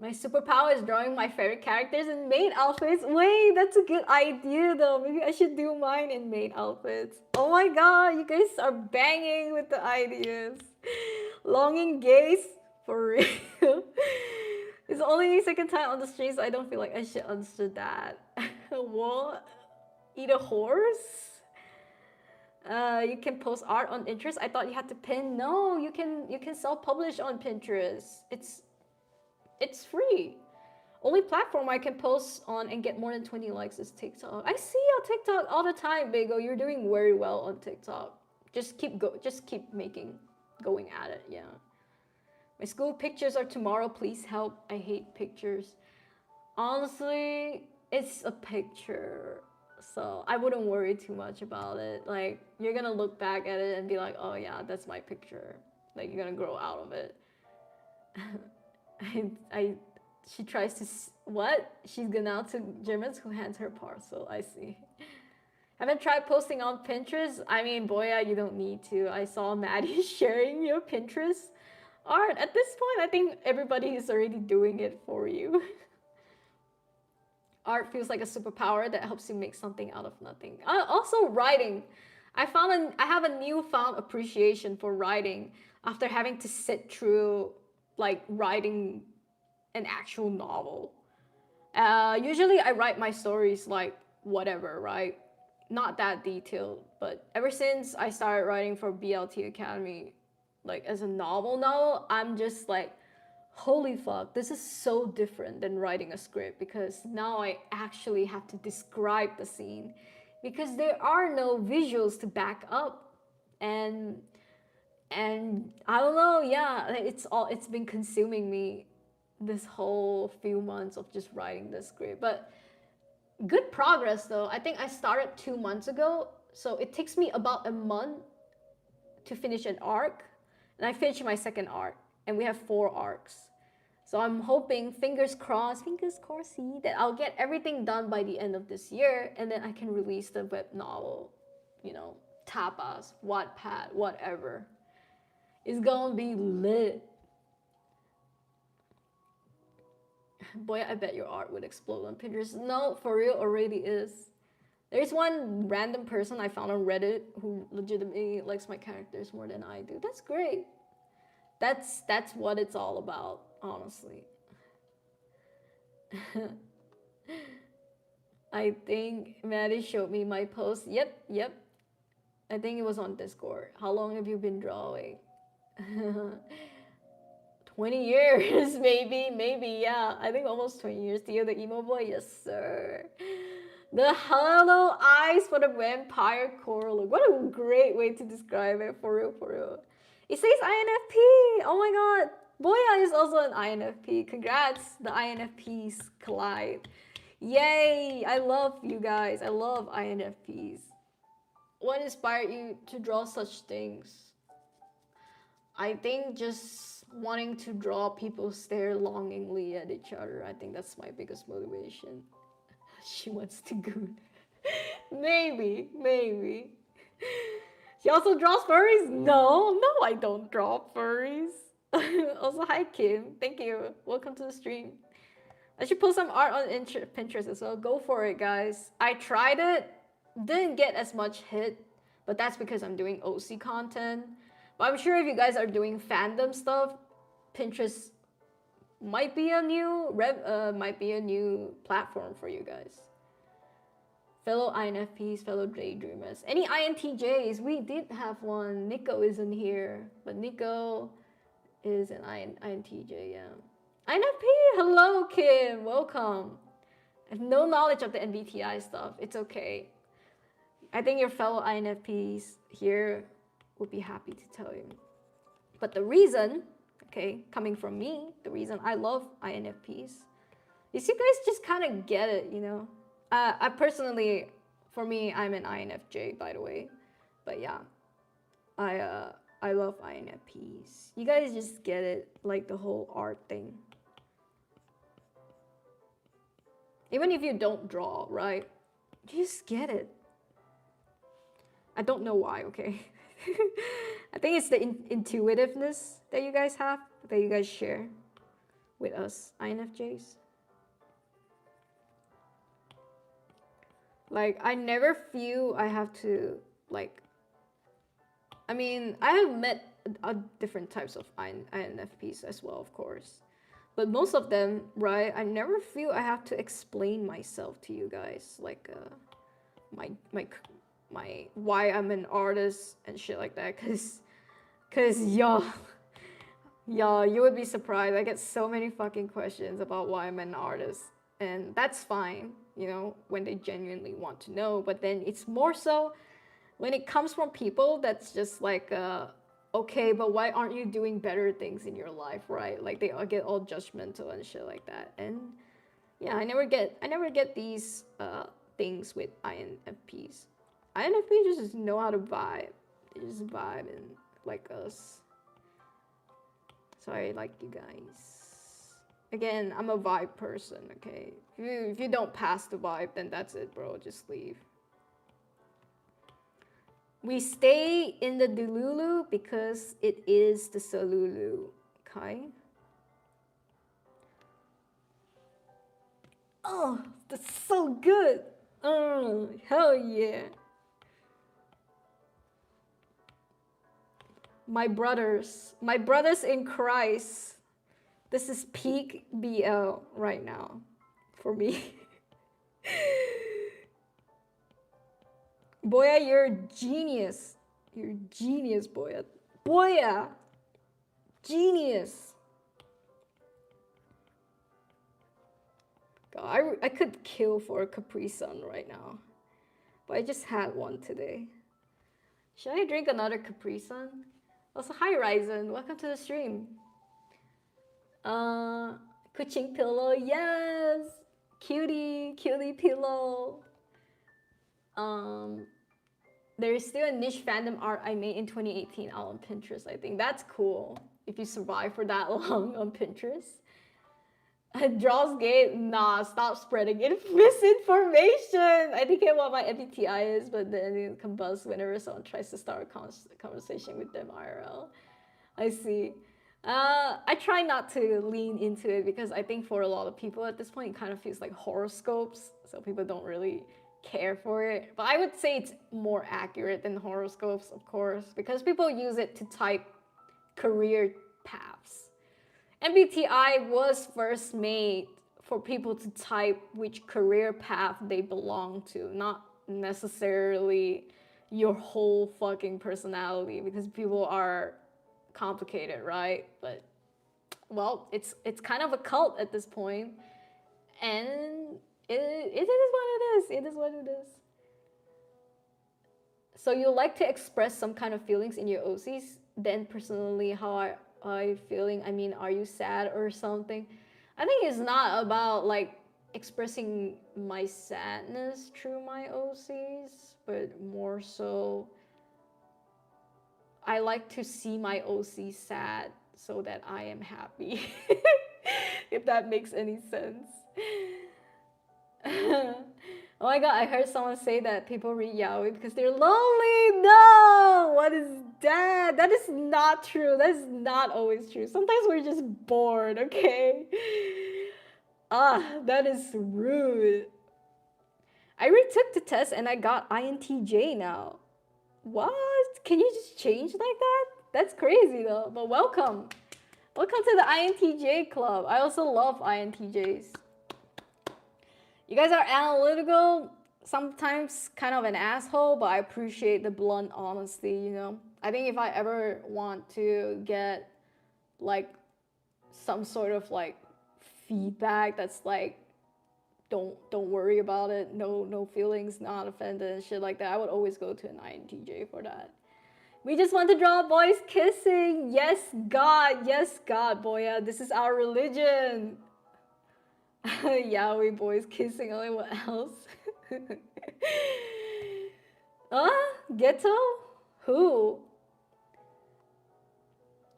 My superpower is drawing my favorite characters in maid outfits. Wait, that's a good idea though. Maybe I should do mine in maid outfits. Oh my god, you guys are banging with the ideas. Longing gaze, for real. It's only the second time on the stream, so I don't feel like I should understand that. What? Eat a horse? You can post art on Pinterest. I thought you had to pin. No, you can self-publish on Pinterest. It's free. Only platform I can post on and get more than 20 likes is TikTok. I see you on TikTok all the time, Bago. You're doing very well on TikTok. Just keep going at it. Yeah. My school pictures are tomorrow. Please help. I hate pictures. Honestly, it's a picture. So I wouldn't worry too much about it. Like, you're gonna look back at it and be like, oh yeah, that's my picture. Like, you're gonna grow out of it. She tries to, what? She's gone out to Germans who hands her parcel. I see. Haven't tried posting on Pinterest? I mean, boya, you don't need to. I saw Maddie sharing your Pinterest art. At this point, I think everybody is already doing it for you. Art feels like a superpower that helps you make something out of nothing. Also, writing. I have a newfound appreciation for writing after having to sit through like writing an actual novel. Usually I write my stories like whatever, right? Not that detailed, but ever since I started writing for BLT Academy, like as a novel, I'm just like, holy fuck, this is so different than writing a script, because now I actually have to describe the scene because there are no visuals to back up. And I don't know, yeah, it's been consuming me this whole few months of just writing the script. But good progress though. I think I started 2 months ago, so it takes me about a month to finish an arc, and I finished my second arc, and we have 4 arcs. So I'm hoping, fingers crossed, that I'll get everything done by the end of this year, and then I can release the web novel, you know, tapas, Wattpad, whatever. It's gonna be lit. Boy, I bet your art would explode on Pinterest. No, for real, already is. There's one random person I found on Reddit who legitimately likes my characters more than I do. That's great. That's what it's all about, honestly. I think Maddie showed me my post. Yep. I think it was on Discord. How long have you been drawing? 20 years, maybe, yeah. I think almost 20 years. Theo the emo boy, yes sir. The hollow eyes for the vampire coral look. What a great way to describe it, for real. It says INFP, oh my god. Boya is also an INFP. Congrats, the INFPs collide. Yay! I love you guys. I love INFPs. What inspired you to draw such things? I think just wanting to draw people stare longingly at each other. I think that's my biggest motivation. She wants to goon. Maybe. She also draws furries? No, I don't draw furries. Also, hi Kim. Thank you. Welcome to the stream. I should post some art on Pinterest as well. Go for it, guys. I tried it. Didn't get as much hit, but that's because I'm doing OC content. But I'm sure if you guys are doing fandom stuff, Pinterest might be a new platform for you guys. Fellow INFPs, fellow daydreamers. Any INTJs? We did have one. Nico isn't here, but Nico is an INTJ, yeah. INFP, hello Kim, welcome. I have no knowledge of the MBTI stuff. It's okay. I think your fellow INFPs here would be happy to tell you. But the reason, okay, coming from me, the reason I love INFPs is you guys just kind of get it, you know? I personally, for me, I'm an INFJ, by the way. But yeah, I love INFPs. You guys just get it, like the whole art thing. Even if you don't draw, right? You just get it. I don't know why, okay? I think it's the intuitiveness that you guys have, that you guys share with us INFJs. Like, I never feel I have to, like, I mean, I have met different types of INFPs as well, of course. But most of them, right, I never feel I have to explain myself to you guys. Like, my why I'm an artist and shit like that. Cause y'all, you would be surprised. I get so many fucking questions about why I'm an artist. And that's fine, you know, when they genuinely want to know. But then it's more so when it comes from people that's just like, okay, but why aren't you doing better things in your life, right? Like they all get all judgmental and shit like that. And yeah, I never get these things with INFPs. INFPs just know how to vibe. They just vibe and like us. So I like you guys. Again, I'm a vibe person, okay? If you don't pass the vibe, then that's it, bro. Just leave. We stay in the Delulu because it is the Salulu, okay? Oh, that's so good. Oh, hell yeah. My brothers in Christ. This is peak BL right now for me. Boya, you're a genius. You're a genius, Boya. Boya! Genius! God, I could kill for a Capri Sun right now. But I just had one today. Should I drink another Capri Sun? Also, hi Ryzen, welcome to the stream. Kuching pillow, yes! Cutie pillow. There is still a niche fandom art I made in 2018 out on Pinterest, I think. That's cool. If you survive for that long on Pinterest. Draws gate, nah, stop spreading misinformation. I think what my MBTI is, but then it combusts whenever someone tries to start a conversation with them IRL. I see. I try not to lean into it because I think for a lot of people at this point, it kind of feels like horoscopes. So people don't really care for it. But I would say it's more accurate than horoscopes, of course, because people use it to type career paths. MBTI was first made for people to type which career path they belong to, not necessarily your whole fucking personality, because people are complicated, right? But well, it's kind of a cult at this point, and it is what it is. It is what it is. So you like to express some kind of feelings in your OCs? Then personally, how feeling? I mean, are you sad or something? I think it's not about like expressing my sadness through my OCs, but more so I like to see my OC sad so that I am happy. If that makes any sense. Oh my god, I heard someone say that people read yaoi because they're lonely. No! What is that? That is not true. That is not always true. Sometimes we're just bored, okay? Ah, that is rude. I retook the test and I got INTJ now. What? Can you just change like that? That's crazy though, but welcome. Welcome to the INTJ club. I also love INTJs. You guys are analytical, sometimes kind of an asshole, but I appreciate the blunt honesty, you know? I think if I ever want to get like some sort of like feedback that's like don't worry about it, no feelings, not offended and shit like that, I would always go to an INTJ for that. We just want to draw boys kissing. Yes, God, boya. This is our religion. Yaoi boys kissing, only what else? Ghetto? Who?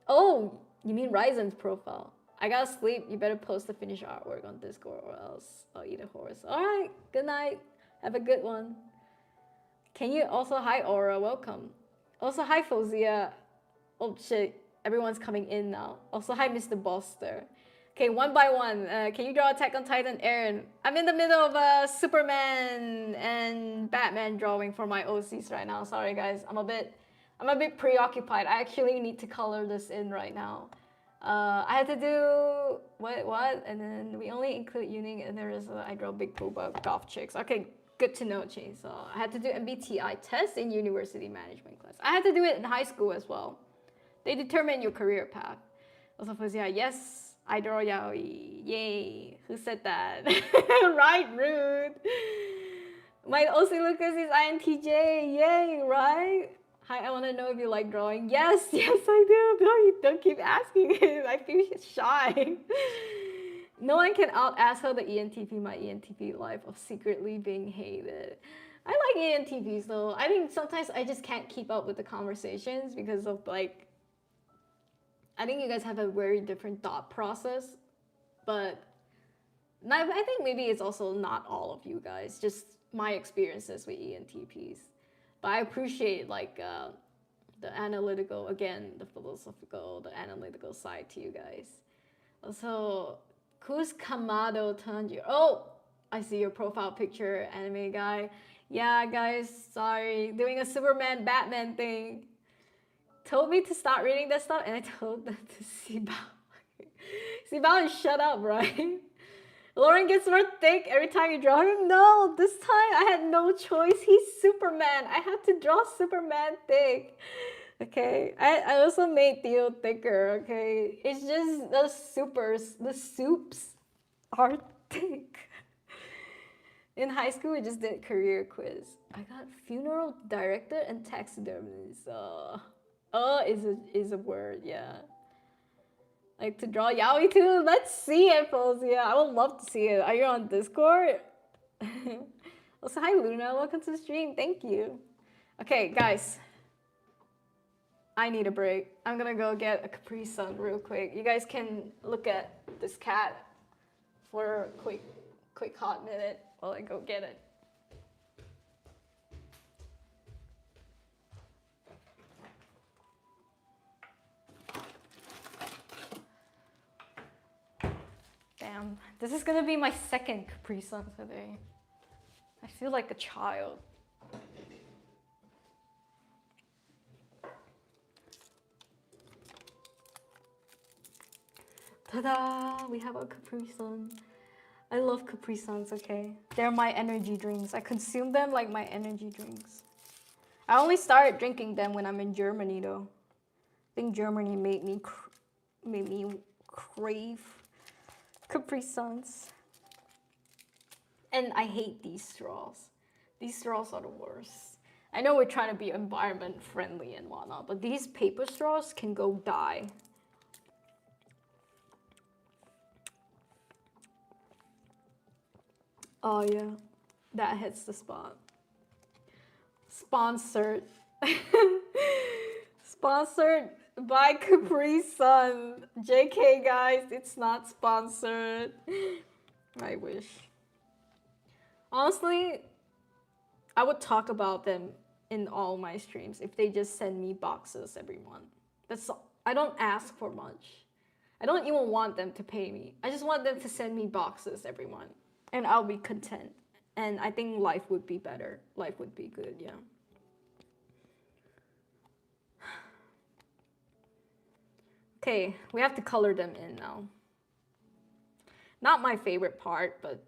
Oh, you mean Ryzen's profile. I gotta sleep. You better post the finished artwork on Discord or else I'll eat a horse. Alright, good night. Have a good one. Can you also, hi Aura, welcome. Also, hi Fozia. Oh shit, everyone's coming in now. Also, hi Mr. Boster. Okay, one by one. Can you draw Attack on Titan, Aaron? I'm in the middle of a Superman and Batman drawing for my OCs right now. Sorry guys, I'm a bit preoccupied. I actually need to color this in right now. I had to do what? And then we only include yuuning, and there is I draw big booba golf chicks. Okay, good to know, Chainsaw. I had to do MBTI test in university management class. I had to do it in high school as well. They determine your career path. Also, Fuzia, yes. I draw yaoi. Yay. Who said that? Right, rude. My OC Lucas is INTJ. Yay, right? Hi, I want to know if you like drawing. Yes, yes, I do. No, you don't keep asking it. I feel shy. No one can out-ask how the ENTP, my ENTP life of secretly being hated. I like ENTPs though. I think sometimes I just can't keep up with the conversations because of like, I think you guys have a very different thought process, but I think maybe it's also not all of you guys, just my experiences with ENTPs. But I appreciate like the analytical, again, the philosophical, the analytical side to you guys. Also, Kus Kamado Tanjiro. Oh, I see your profile picture, anime guy. Yeah, guys, sorry, doing a Superman Batman thing. Told me to start reading that stuff, and I told them to Sibao. Sibao, shut up, right? Lauren gets more thick every time you draw him. No, this time I had no choice. He's Superman. I had to draw Superman thick. Okay, I also made Theo thicker. Okay, it's just the soups are thick. In high school, we just did career quiz. I got funeral director and taxidermist. Is a word, yeah. Like to draw yaoi too? Let's see it, Fozia. I would love to see it. Are you on Discord? Also, hi Luna, welcome to the stream. Thank you. Okay, guys. I need a break. I'm gonna go get a Capri Sun real quick. You guys can look at this cat for a quick hot minute while I go get it. Damn, this is gonna be my second Capri Sun today. I feel like a child. Ta-da! We have a Capri Sun. I love Capri Suns, okay? They're my energy drinks. I consume them like my energy drinks. I only started drinking them when I'm in Germany though. I think Germany made me crave Capri Suns. And I hate these straws. These straws are the worst. I know we're trying to be environment friendly and whatnot, but these paper straws can go die. Oh yeah, that hits the spot. Sponsored. Sponsored by Capri Sun. JK guys, it's not sponsored. I wish. Honestly, I would talk about them in all my streams if they just send me boxes every month. That's all. I don't ask for much. I don't even want them to pay me. I just want them to send me boxes every month, and I'll be content. And I think life would be better. Life would be good, yeah. Okay, we have to color them in now. Not my favorite part, but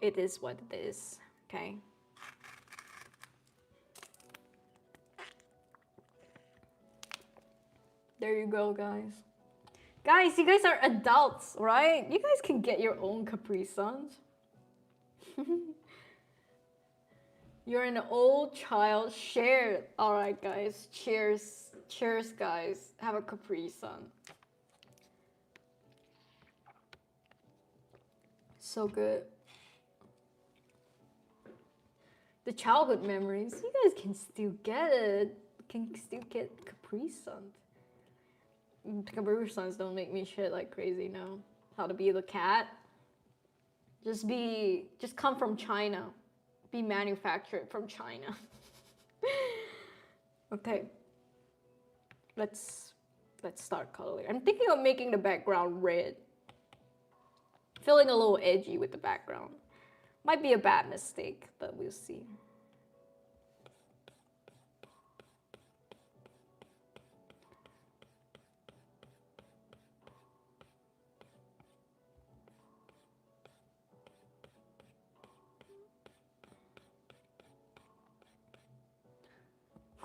it is what it is, okay? There you go, guys. Guys, you guys are adults, right? You guys can get your own Capri Suns. You're an old child. Share. All right, guys. Cheers. Cheers, guys. Have a Capri Sun. So good. The childhood memories. You guys can still get it. Can still get Capri Sun. Capri Suns don't make me shit like crazy now. How to be the cat. Just come from China. Be manufactured from China. Okay. Let's start coloring. I'm thinking of making the background red. Feeling a little edgy with the background. Might be a bad mistake, but we'll see.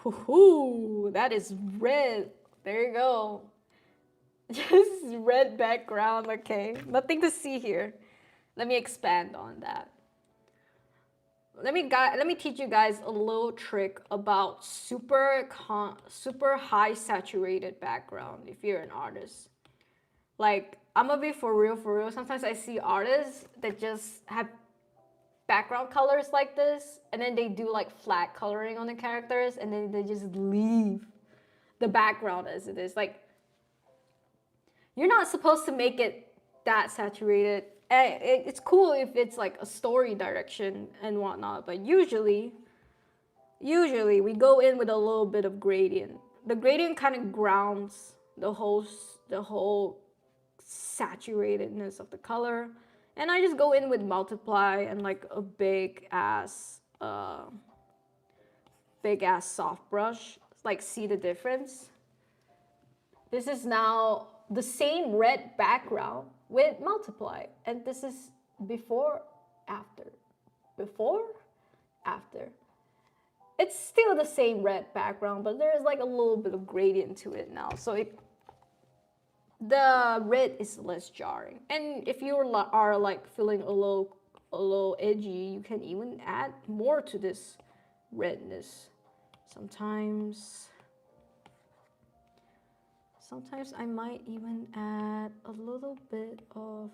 Woohoo! That is red. There you go. Just red background, okay. Nothing to see here. Let me expand on that. Let me teach you guys a little trick about super high saturated background if you're an artist. Like, I'm gonna be for real. Sometimes I see artists that just have background colors like this, and then they do like flat coloring on the characters, and then they just leave the background as it is. Like, you're not supposed to make it that saturated. It's cool if it's like a story direction and whatnot, but usually we go in with a little bit of gradient. The gradient kind of grounds the whole saturatedness of the color. And I just go in with multiply and like a big ass soft brush. Like, see the difference? This is now the same red background with multiply. And this is before, after. Before, after. It's still the same red background, but there's like a little bit of gradient to it now. So the red is less jarring. And if you are like feeling a little edgy, you can even add more to this redness. Sometimes I might even add a little bit of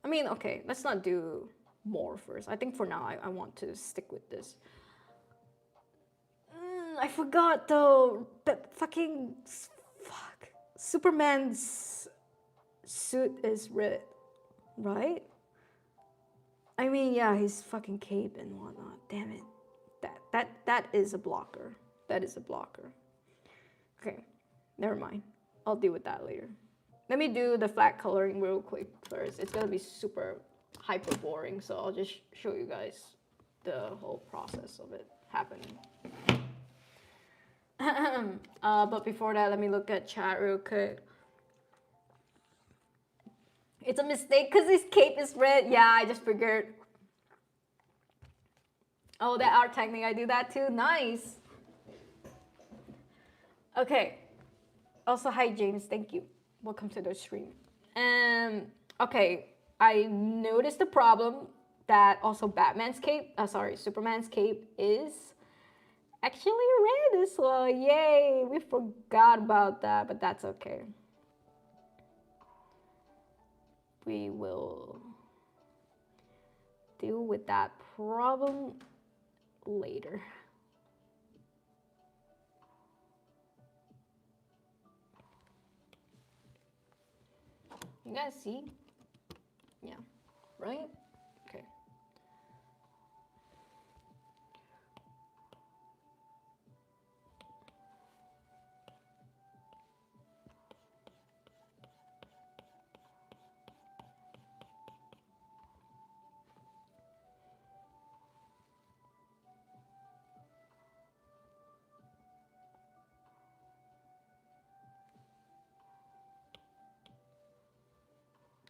I mean, okay, let's not do more first. I think for now I want to stick with this. I forgot though, that Superman's suit is red, right? I mean, yeah, his fucking cape and whatnot. Damn it. That is a blocker. That is a blocker. Okay, never mind. I'll deal with that later. Let me do the flat coloring real quick first. It's gonna be super hyper boring, so I'll just show you guys the whole process of it happening. But before that, let me look at chat real quick. It's a mistake because his cape is red. Yeah, I just figured. Oh, that art technique, I do that too. Nice. Okay. Also, hi James, thank you. Welcome to the stream. Okay, I noticed the problem that also Superman's cape is actually read this one. Yay, we forgot about that, but that's okay. We will deal with that problem later. You guys see? Yeah, right? Okay.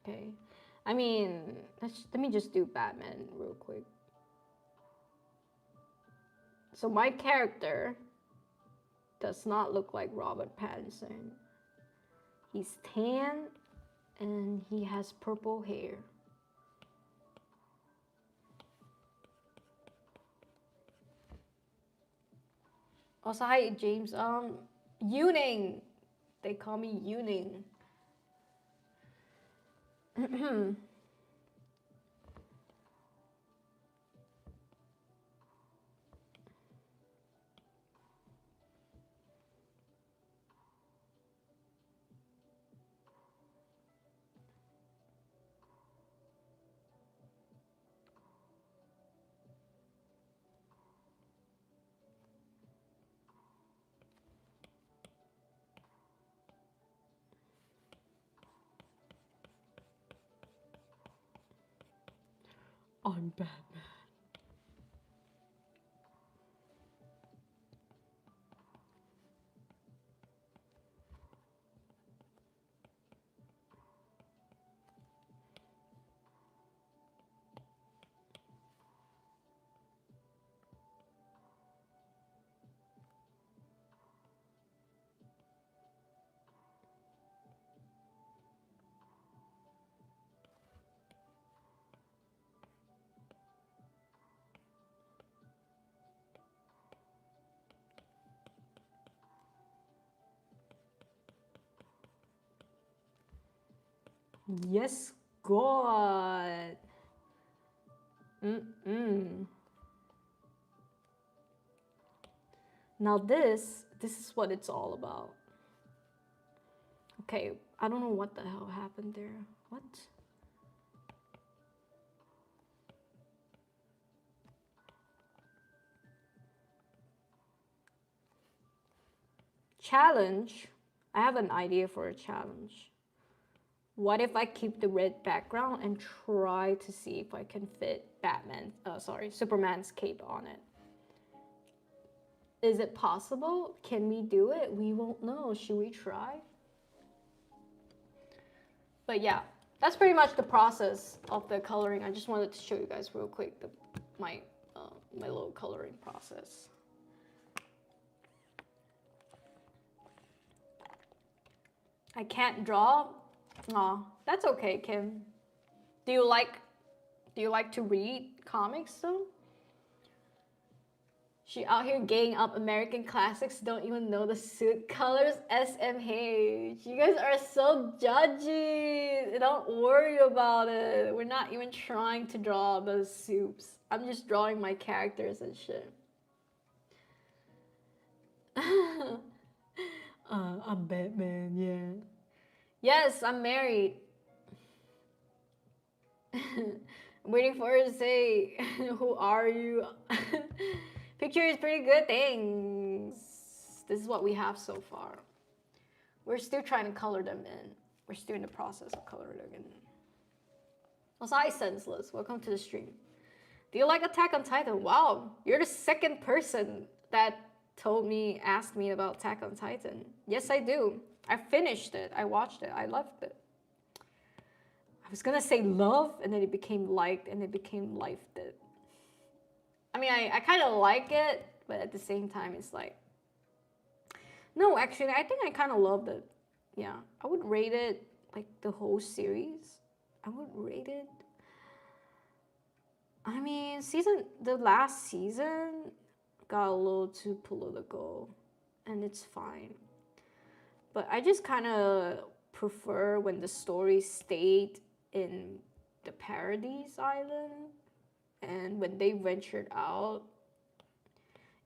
Okay. I mean, let me just do Batman real quick. So my character does not look like Robert Pattinson. He's tan and he has purple hair. Also, hi James. Yuuning. They call me Yuuning. I'm Batman. Yes, God. Now this is what it's all about. Okay, I don't know what the hell happened there. What? Challenge. I have an idea for a challenge. What if I keep the red background and try to see if I can fit Superman's cape on it? Is it possible? Can we do it? We won't know. Should we try? But yeah, that's pretty much the process of the coloring. I just wanted to show you guys real quick my little coloring process. I can't draw. Aw, that's okay, Kim. Do you like to read comics though? She out here gaying up American classics, don't even know the suit colors. SMH. You guys are so judgy. Don't worry about it. We're not even trying to draw those soups. I'm just drawing my characters and shit. I'm Batman, yeah. Yes, I'm married. I'm waiting for her to say, who are you? Picture is pretty good, thanks. This is what we have so far. We're still trying to color them in. We're still in the process of coloring them in. Also, hi Senseless, welcome to the stream. Do you like Attack on Titan? Wow, you're the second person that asked me about Attack on Titan. Yes, I do. I finished it, I watched it, I loved it. I was gonna say love, and then it became liked, and it became liked it. I mean, I kind of like it, but at the same time, it's like, no, actually, I think I kind of loved it. Yeah, I would rate it, like, the whole series. I would rate it. I mean, the last season got a little too political, and it's fine. But I just kind of prefer when the story stayed in the Paradise Island, and when they ventured out,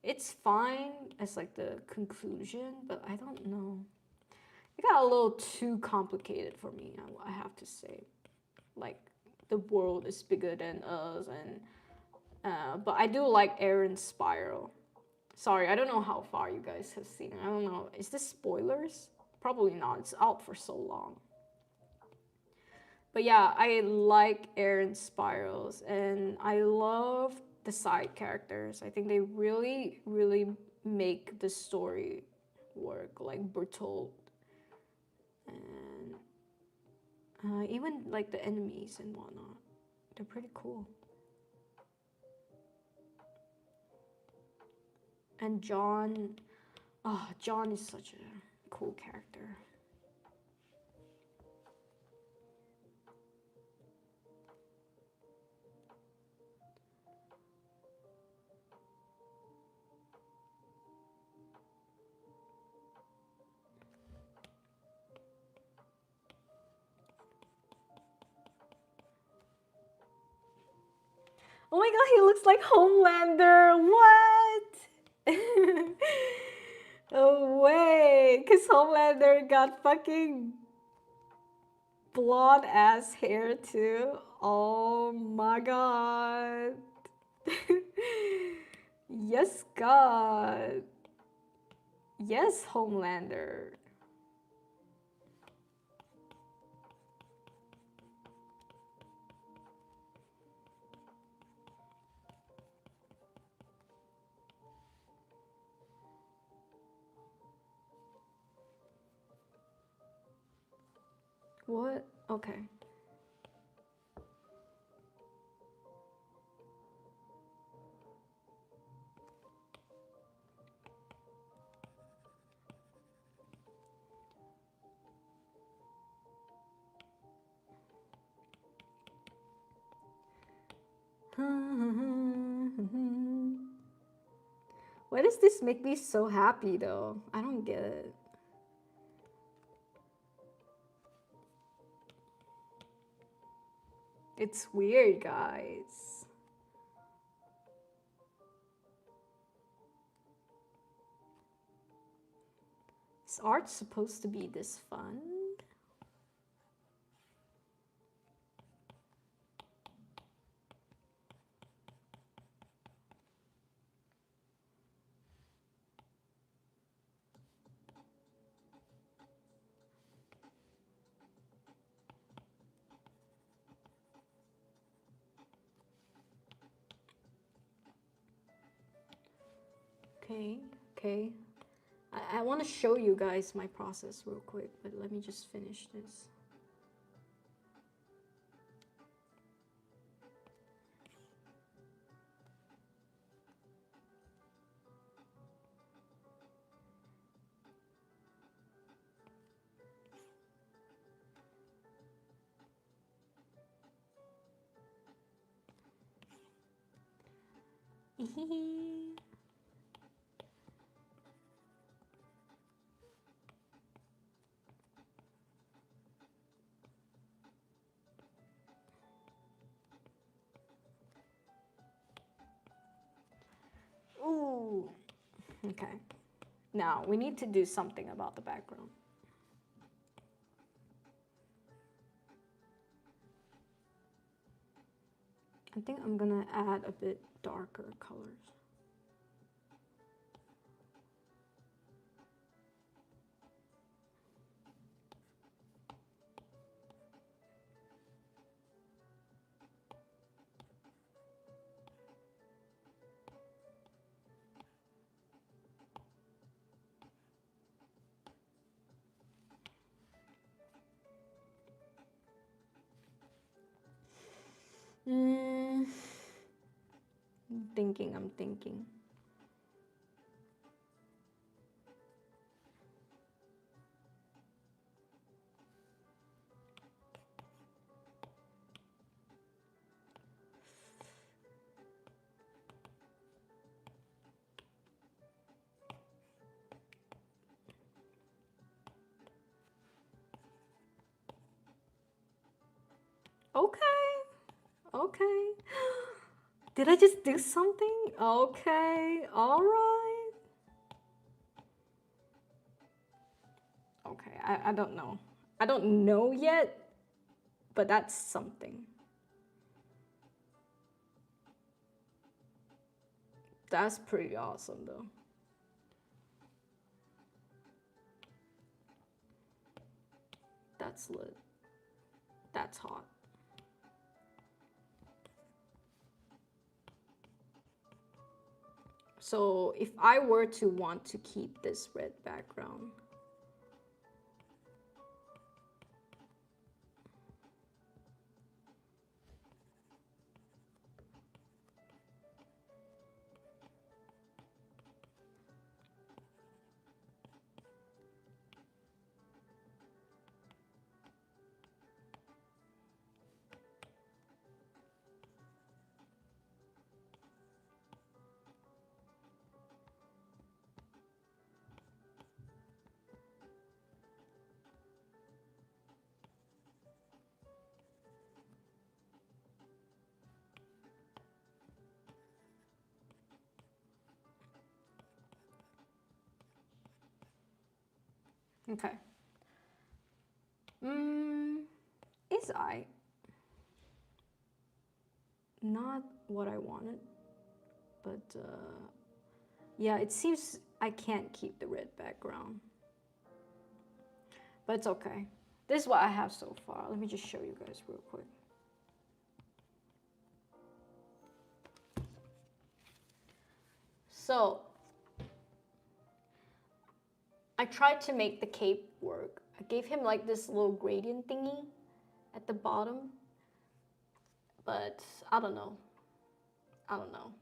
it's fine as like the conclusion, but I don't know. It got a little too complicated for me, I have to say. Like, the world is bigger than us, and but I do like Aaron's spiral. Sorry, I don't know how far you guys have seen it. I don't know. Is this spoilers? Probably not. It's out for so long. But yeah, I like Aaron's spirals, and I love the side characters. I think they really, really make the story work, like Bertolt, and even like the enemies and whatnot. They're pretty cool. And John, oh, John is such a cool character. Oh my god, he looks like Homelander. What? No way. Because Homelander got fucking blonde ass hair too. Oh my god. Yes, God. Yes, Homelander. What? Okay. Why does this make me so happy though? I don't get it. It's weird, guys. Is art supposed to be this fun? Okay, okay. I want to show you guys my process real quick, but let me just finish this. Ooh. Okay. Now we need to do something about the background. I think I'm gonna add a bit darker colors. I'm thinking. Okay. Okay. Did I just do something? Okay. All right. Okay. I don't know. I don't know yet, but that's something. That's pretty awesome though. That's lit. That's hot. So if I were to want to keep this red background, okay. Is I not what I wanted, but yeah, it seems I can't keep the red background, but it's okay. This is what I have so far. Let me just show you guys real quick. So I tried to make the cape work. I gave him like this little gradient thingy at the bottom, but I don't know. I don't know.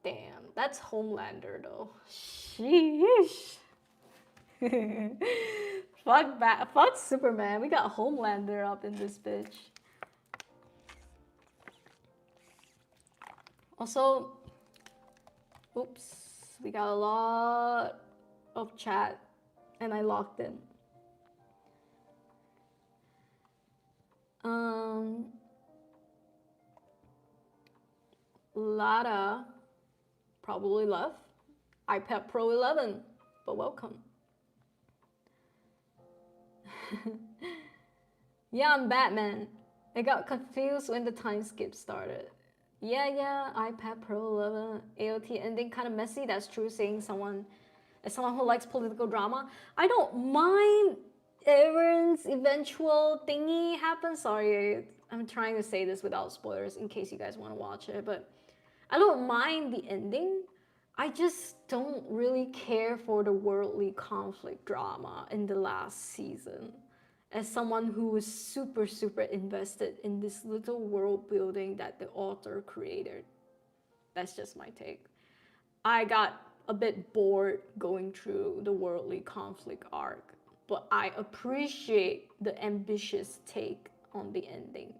Damn, that's Homelander though. Sheesh. Fuck Superman. We got Homelander up in this bitch. Also, oops, we got a lot of chat and I locked in. Lada probably left. iPad Pro 11, but welcome. Yeah, I'm Batman. I got confused when the time skip started. Yeah, iPad Pro 11, AOT ending kind of messy. That's true, saying someone, as someone who likes political drama, I don't mind Aaron's eventual thingy happens. Sorry, I'm trying to say this without spoilers in case you guys want to watch it, but I don't mind the ending. I just don't really care for the worldly conflict drama in the last season. As someone who was super invested in this little world building that the author created. That's just my take. I got a bit bored going through the worldly conflict arc, but I appreciate the ambitious take on the ending,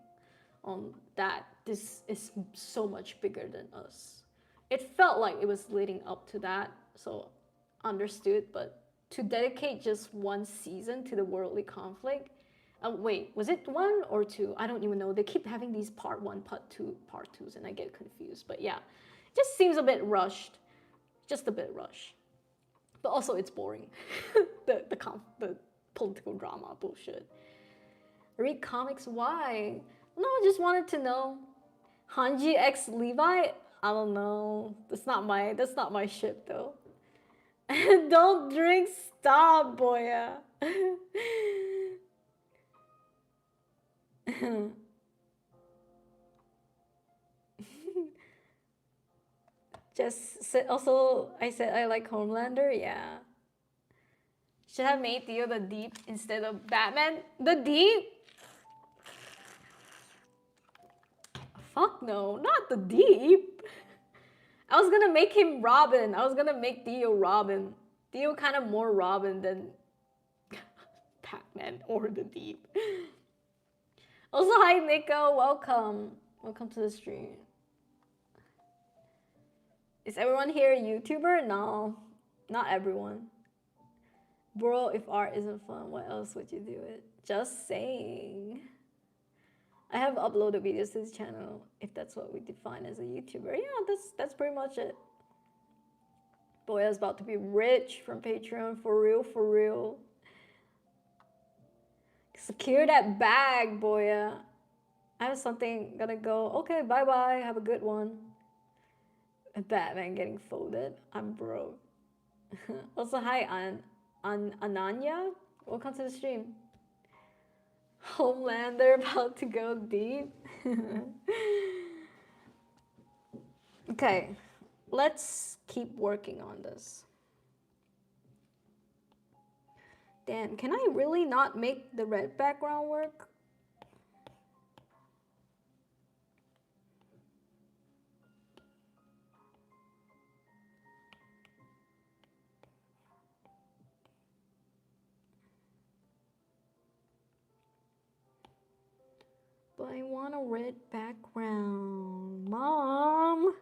on that this is so much bigger than us. It felt like it was leading up to that, so understood, but to dedicate just one season to the worldly conflict, wait, was it 1 or 2? I don't even know. They keep having these part 1, part 2, part 2s, and I get confused. But yeah, it just seems a bit rushed. Just a bit rushed. But also it's boring. the political drama bullshit. Read comics, why? No, I just wanted to know. Hanji X Levi? I don't know. That's not my ship though. Don't drink, stop, boya. Also, I said I like Homelander, yeah. Should have made Theo the Deep instead of Batman. The Deep? Fuck no, not the Deep. I was gonna make him Robin. I was gonna make Theo Robin. Theo kind of more Robin than Batman or the Deep. Also, hi Nico, welcome. Welcome to the stream. Is everyone here a YouTuber? No, not everyone. Bro, if art isn't fun, what else would you do it? Just saying. I have uploaded videos to this channel, if that's what we define as a YouTuber. Yeah, that's pretty much it. Boy, I was about to be rich from Patreon, for real, for real. Secure that bag, boy. I have something gonna go. Okay, bye bye. Have a good one. A Batman getting folded. I'm broke. Also, hi, Ananya. Welcome to the stream. Homelander about to go deep. Okay, let's keep working on this. Damn, can I really not make the red background work? But I want a red background. Mom!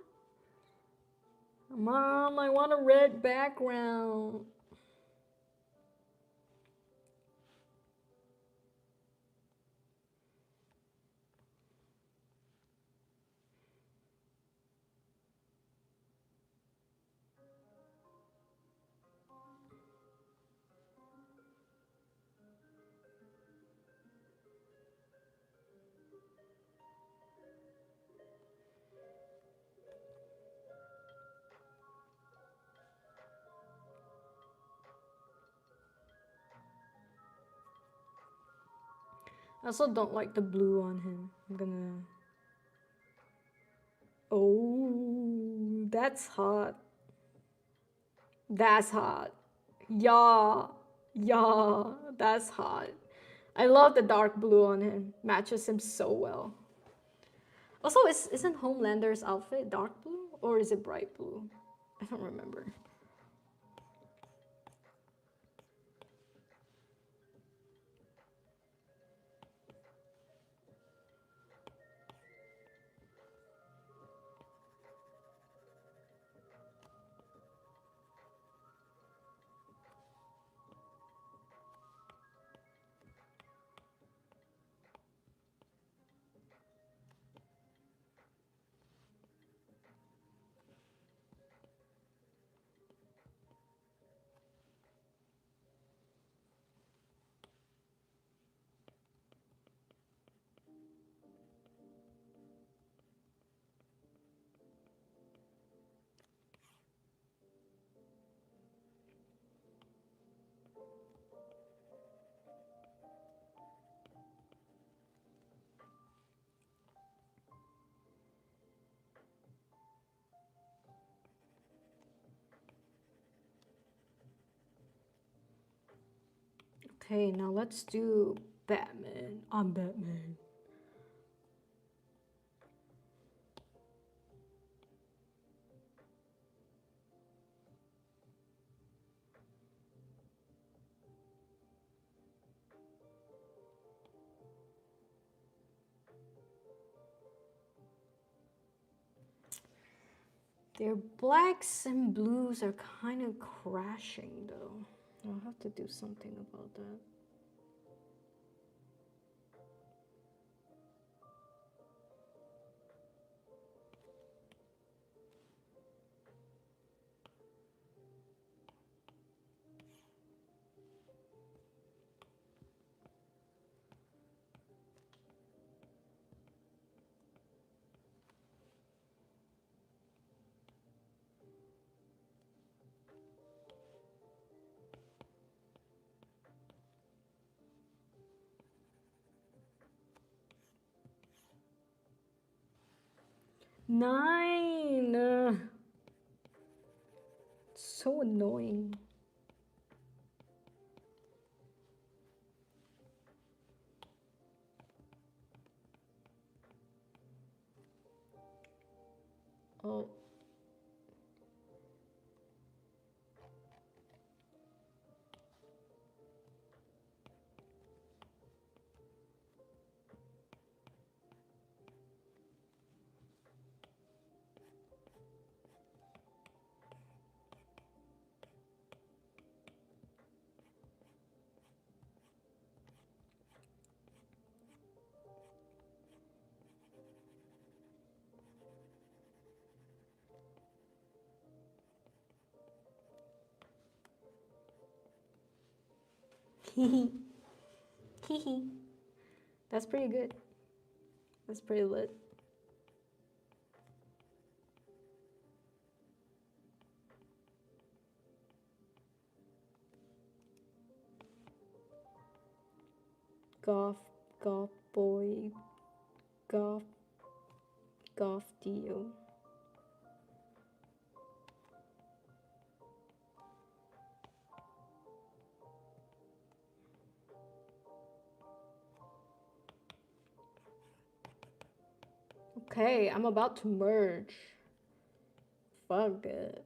Mom, I want a red background. I also don't like the blue on him. I'm gonna... Oh, that's hot. That's hot. Yeah. Yeah, that's hot. I love the dark blue on him. Matches him so well. Also, isn't Homelander's outfit dark blue? Or is it bright blue? I don't remember. Okay, now let's do Batman. I'm Batman. Their blacks and blues are kind of crashing though. I'll have to do something about that. Nine! So annoying. Oh. Hee hee. That's pretty good. That's pretty lit. Golf boy, golf deal. Okay, I'm about to merge. Fuck it.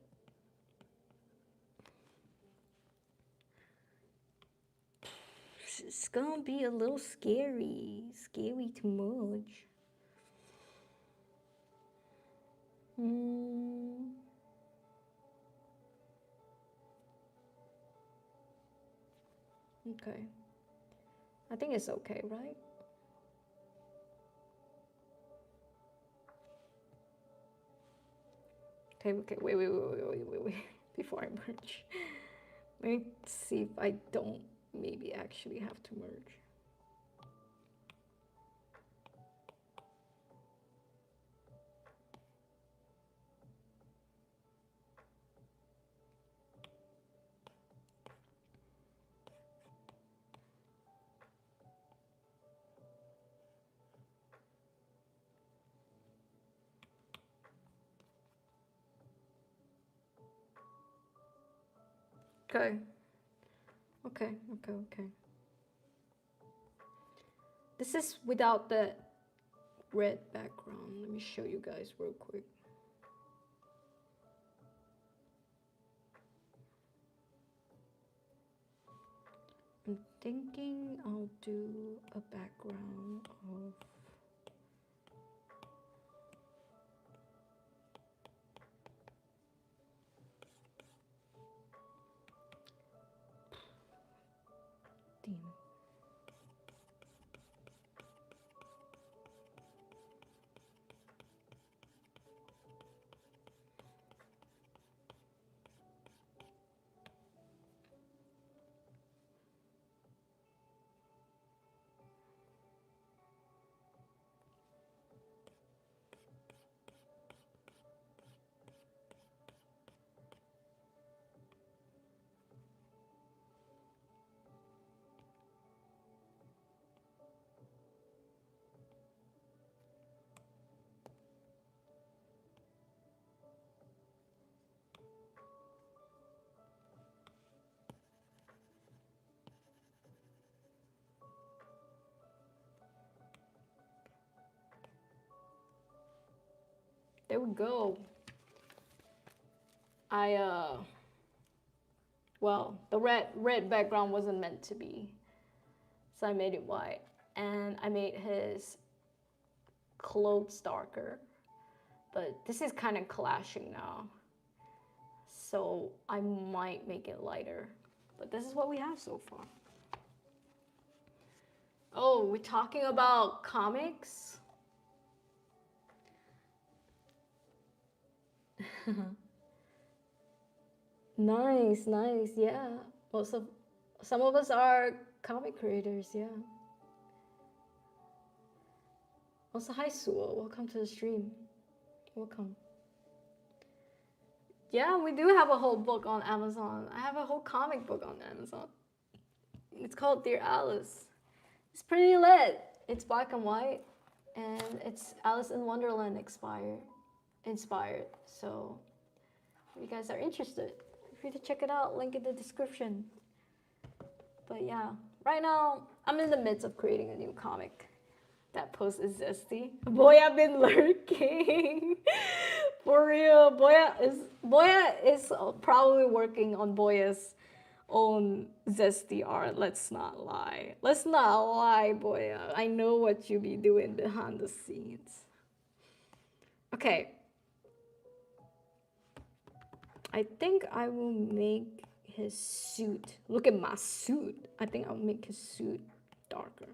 It's gonna be a little scary. Scary to merge. Okay. I think it's okay, right? Okay, wait. Before I merge. Let me see if I don't maybe actually have to merge. Okay. Okay. This is without the red background. Let me show you guys real quick. I'm thinking I'll do a background of theme. There we go. Well, the red background wasn't meant to be, so I made it white, and I made his clothes darker, but this is kind of clashing now, so I might make it lighter, but this is what we have so far. Oh, we're talking about comics? Nice, yeah. Some of us are comic creators, yeah. Also, hi Sue, welcome to the stream. Welcome. Yeah, we do have a whole book on Amazon. I have a whole comic book on Amazon. It's called Dear Alice. It's pretty lit. It's black and white, and it's Alice in Wonderland inspired. So, if you guys are interested, feel free to check it out. Link in the description. But yeah, right now I'm in the midst of creating a new comic. That post is zesty. Boy, I've been lurking. For real, Boya is probably working on Boya's own zesty art. Let's not lie, Boya. I know what you be doing behind the scenes. Okay, I think I will make his suit. Look at my suit. I think I'll make his suit darker.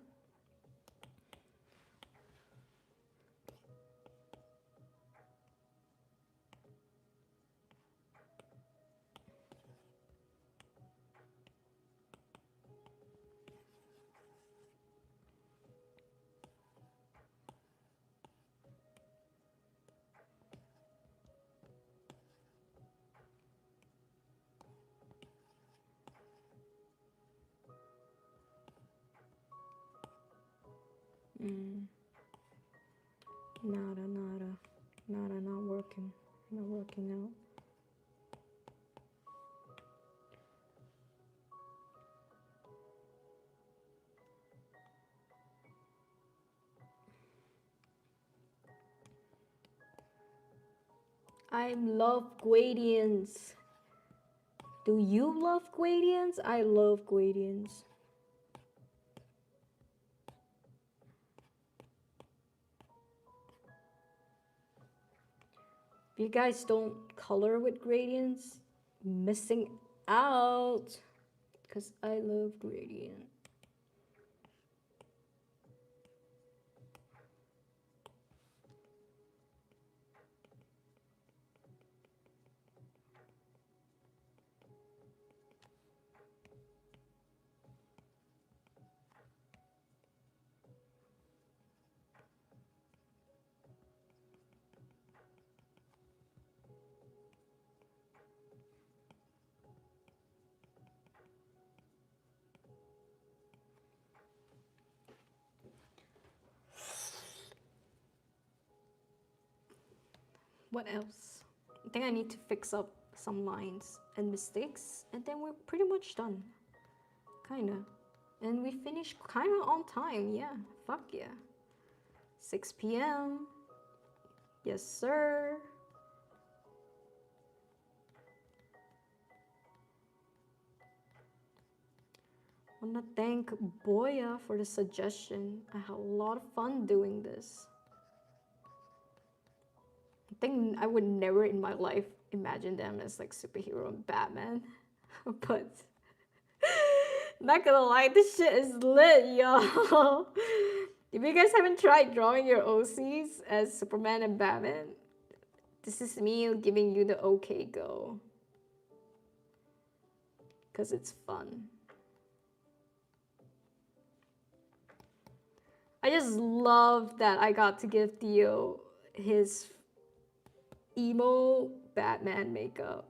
Nada, not working. Not working out. I love gradients. Do you love gradients? I love gradients. If you guys don't color with gradients, missing out. Because I love gradient. What else? I think I need to fix up some lines and mistakes, and then we're pretty much done. Kinda. And we finished kinda on time, yeah. Fuck yeah. 6 p.m. Yes, sir. I wanna thank Boya for the suggestion. I had a lot of fun doing this. I think I would never in my life imagine them as like superhero and Batman. But not gonna lie, this shit is lit, y'all. If you guys haven't tried drawing your OCs as Superman and Batman, this is me giving you the okay go. Because it's fun. I just love that I got to give Theo his emo Batman makeup.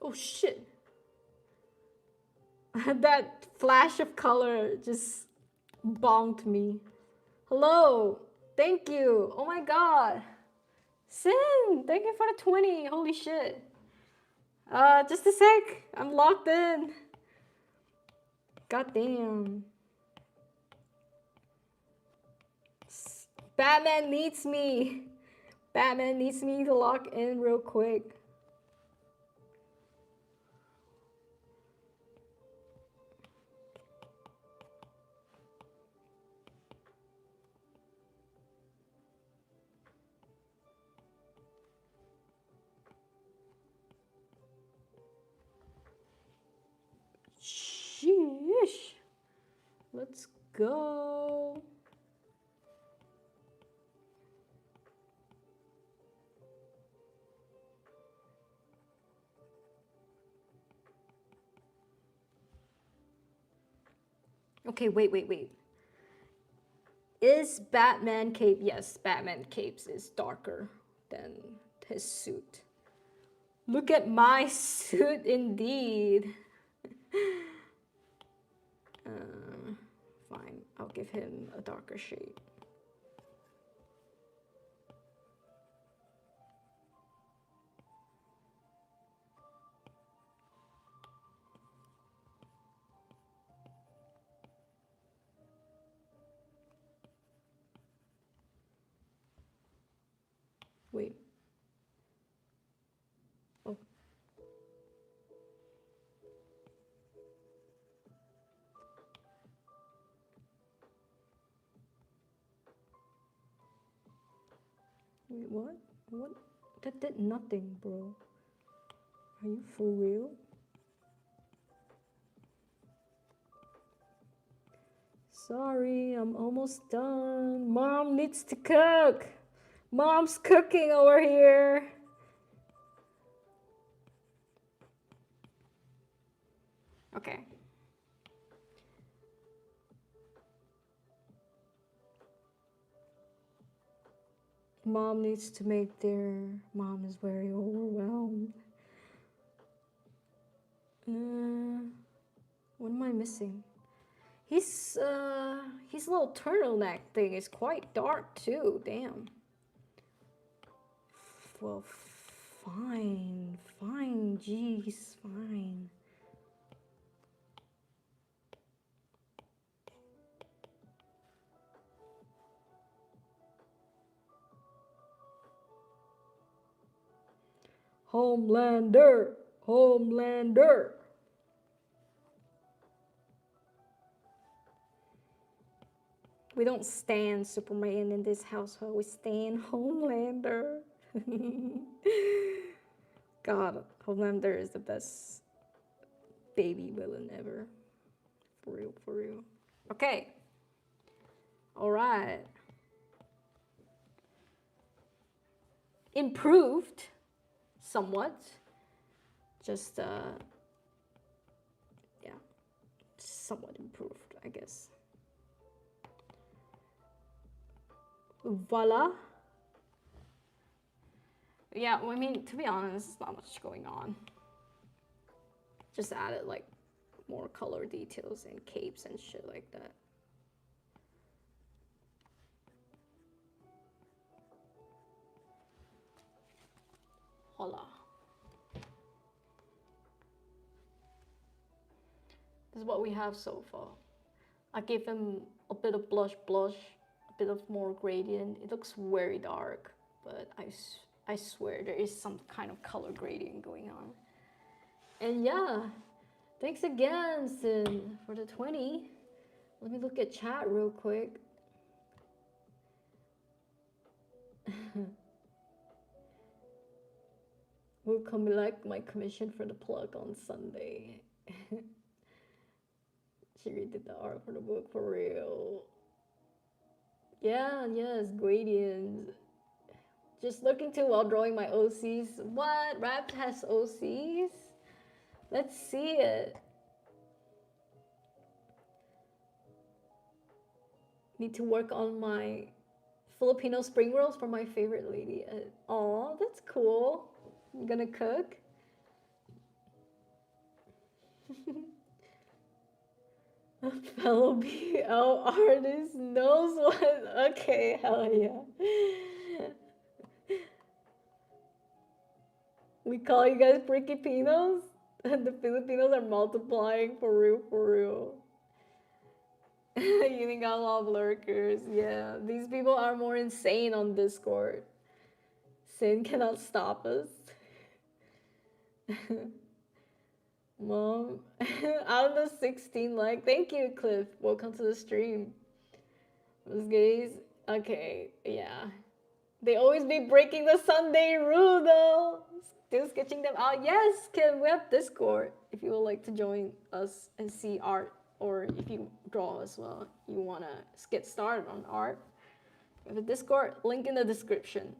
Oh shit. That flash of color just bonked me. Hello. Thank you. Oh my god. Sin, thank you for the 20. Holy shit. Just a sec. I'm locked in. God damn. Batman needs me. Batman needs me to lock in real quick. Sheesh. Let's go. Okay, wait. Is Batman cape? Yes, Batman capes is darker than his suit. Look at my suit indeed. Fine, I'll give him a darker shade. Wait. Oh. Wait, what? What? That did nothing, bro. Are you for real? Sorry, I'm almost done. Mom needs to cook. Mom's cooking over here. Okay. Mom needs to make dinner. Mom is very overwhelmed. What am I missing? His little turtleneck thing is quite dark too. Damn. Well, fine, jeez, fine. Homelander, Homelander. We don't stand Superman in this household. We stand Homelander. God, Homelander is the best baby villain ever. For real, for real. Okay. All right. Improved somewhat. Just, yeah, somewhat improved, I guess. Voila. Yeah, well, I mean, to be honest, there's not much going on. Just added like more color details and capes and shit like that. Voila. This is what we have so far. I gave him a bit of blush, a bit of more gradient. It looks very dark, but I swear there is some kind of color gradient going on. And yeah, thanks again, Sin, for the 20. Let me look at chat real quick. Will collect my commission for the plug on Sunday. She redid the art for the book for real. Yeah, yes, gradients. Just looking too while drawing my OCs. What? Rap has OCs? Let's see it. Need to work on my Filipino spring rolls for my favorite lady. Aw, that's cool. You gonna cook? A fellow BL artist knows what. Okay, hell yeah. We call you guys Prikipinos? And the Filipinos are multiplying for real, for real. You got a lot of lurkers. Yeah, these people are more insane on Discord. Sin cannot stop us. Mom, out of the 16 like, thank you, Cliff. Welcome to the stream. Those guys, okay, yeah. They always be breaking the Sunday rule though. Still sketching them out. Yes, Kim, we have Discord. If you would like to join us and see art, or if you draw as well, you wanna get started on art. We have a Discord, link in the description.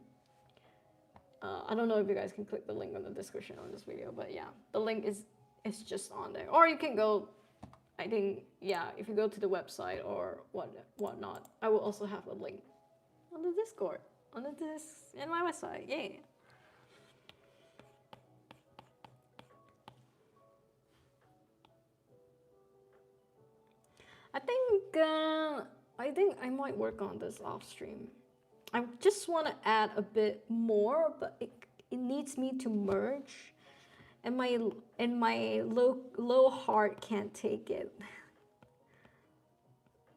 I don't know if you guys can click the link on the description on this video, but yeah, the link is just on there. Or you can go, I think, yeah, if you go to the website or whatnot, I will also have a link on the Discord, on the and my website, yeah. I think I might work on this off stream. I just want to add a bit more, but it needs me to merge, and my low heart can't take it.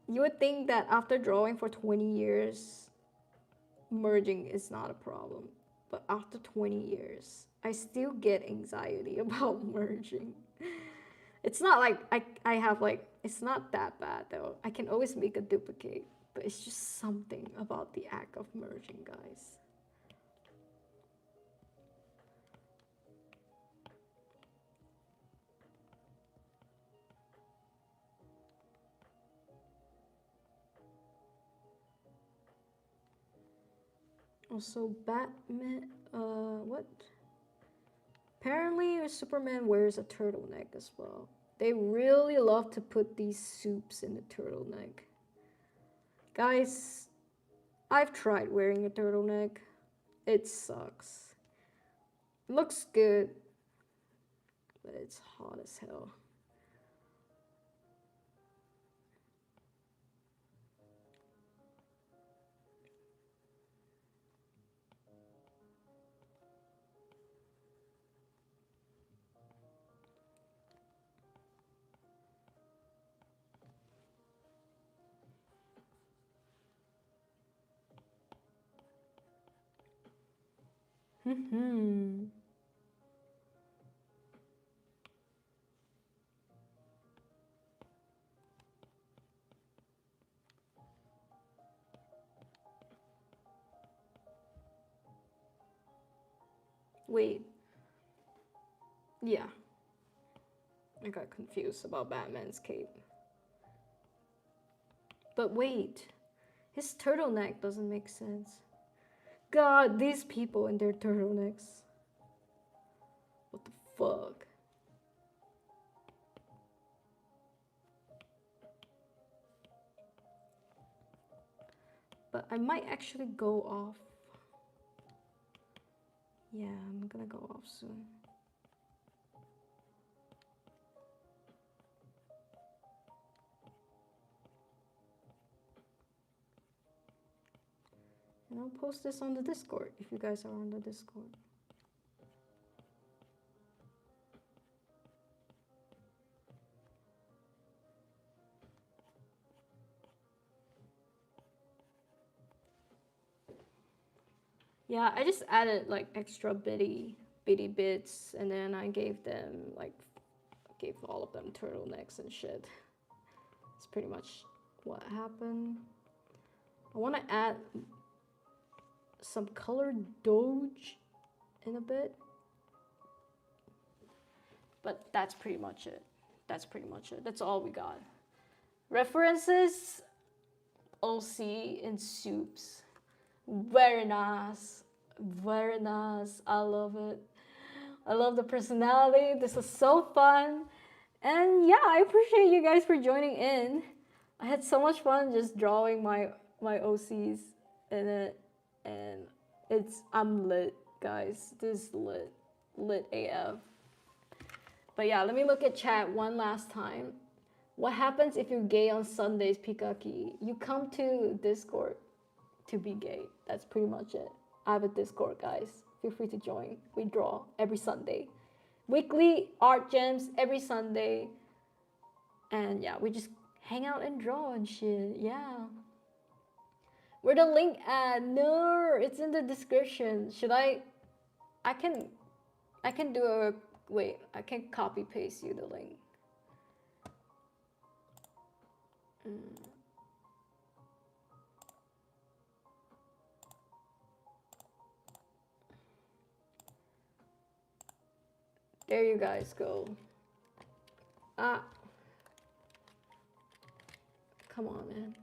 You would think that after drawing for 20 years, merging is not a problem, but after 20 years, I still get anxiety about merging. It's not like I have like, it's not that bad though. I can always make a duplicate, but it's just something about the act of merging, guys. Also, Batman. What? Apparently, Superman wears a turtleneck as well. They really love to put these soups in the turtleneck. Guys, I've tried wearing a turtleneck. It sucks. It looks good, but it's hot as hell. Wait. Yeah. I got confused about Batman's cape. But wait. His turtleneck doesn't make sense. God, these people and their turtlenecks. What the fuck? But I might actually go off. Yeah, I'm gonna go off soon. And I'll post this on the Discord if you guys are on the Discord. Yeah, I just added like extra bitty bits, and then I gave all of them turtlenecks and shit. That's pretty much what happened. I want to add some colored doge in a bit, but that's pretty much it. That's all we got. References, OC in soups. Very nice. Very nice. I love it. I love the personality. This was so fun. And yeah, I appreciate you guys for joining in. I had so much fun just drawing my OCs in it. And I'm lit, guys. This is lit. Lit AF. But yeah, let me look at chat one last time. What happens if you're gay on Sundays, Pikaki? You come to Discord to be gay. That's pretty much it. I have a Discord, guys. Feel free to join. We draw every Sunday. Weekly art gems every Sunday. And yeah, we just hang out and draw and shit. Yeah. Where the link at? No, it's in the description. Should I can do a, wait, I can copy paste you the link. There you guys go. Come on, man.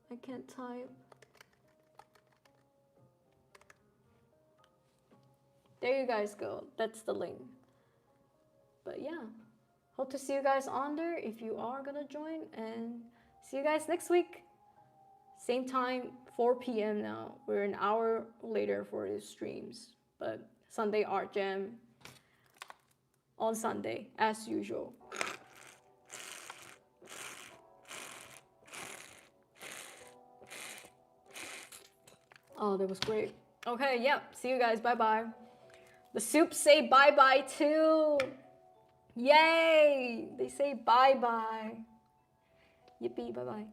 I can't type. There you guys go. That's the link. But yeah, hope to see you guys on there if you are gonna join, and see you guys next week. Same time, 4 p.m. now. We're an hour later for the streams, but Sunday Art Jam on Sunday, as usual. Oh, that was great. Okay, yep. See you guys. Bye-bye. The soups say bye-bye too. Yay! They say bye-bye. Yippee, bye-bye.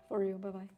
For real, bye-bye.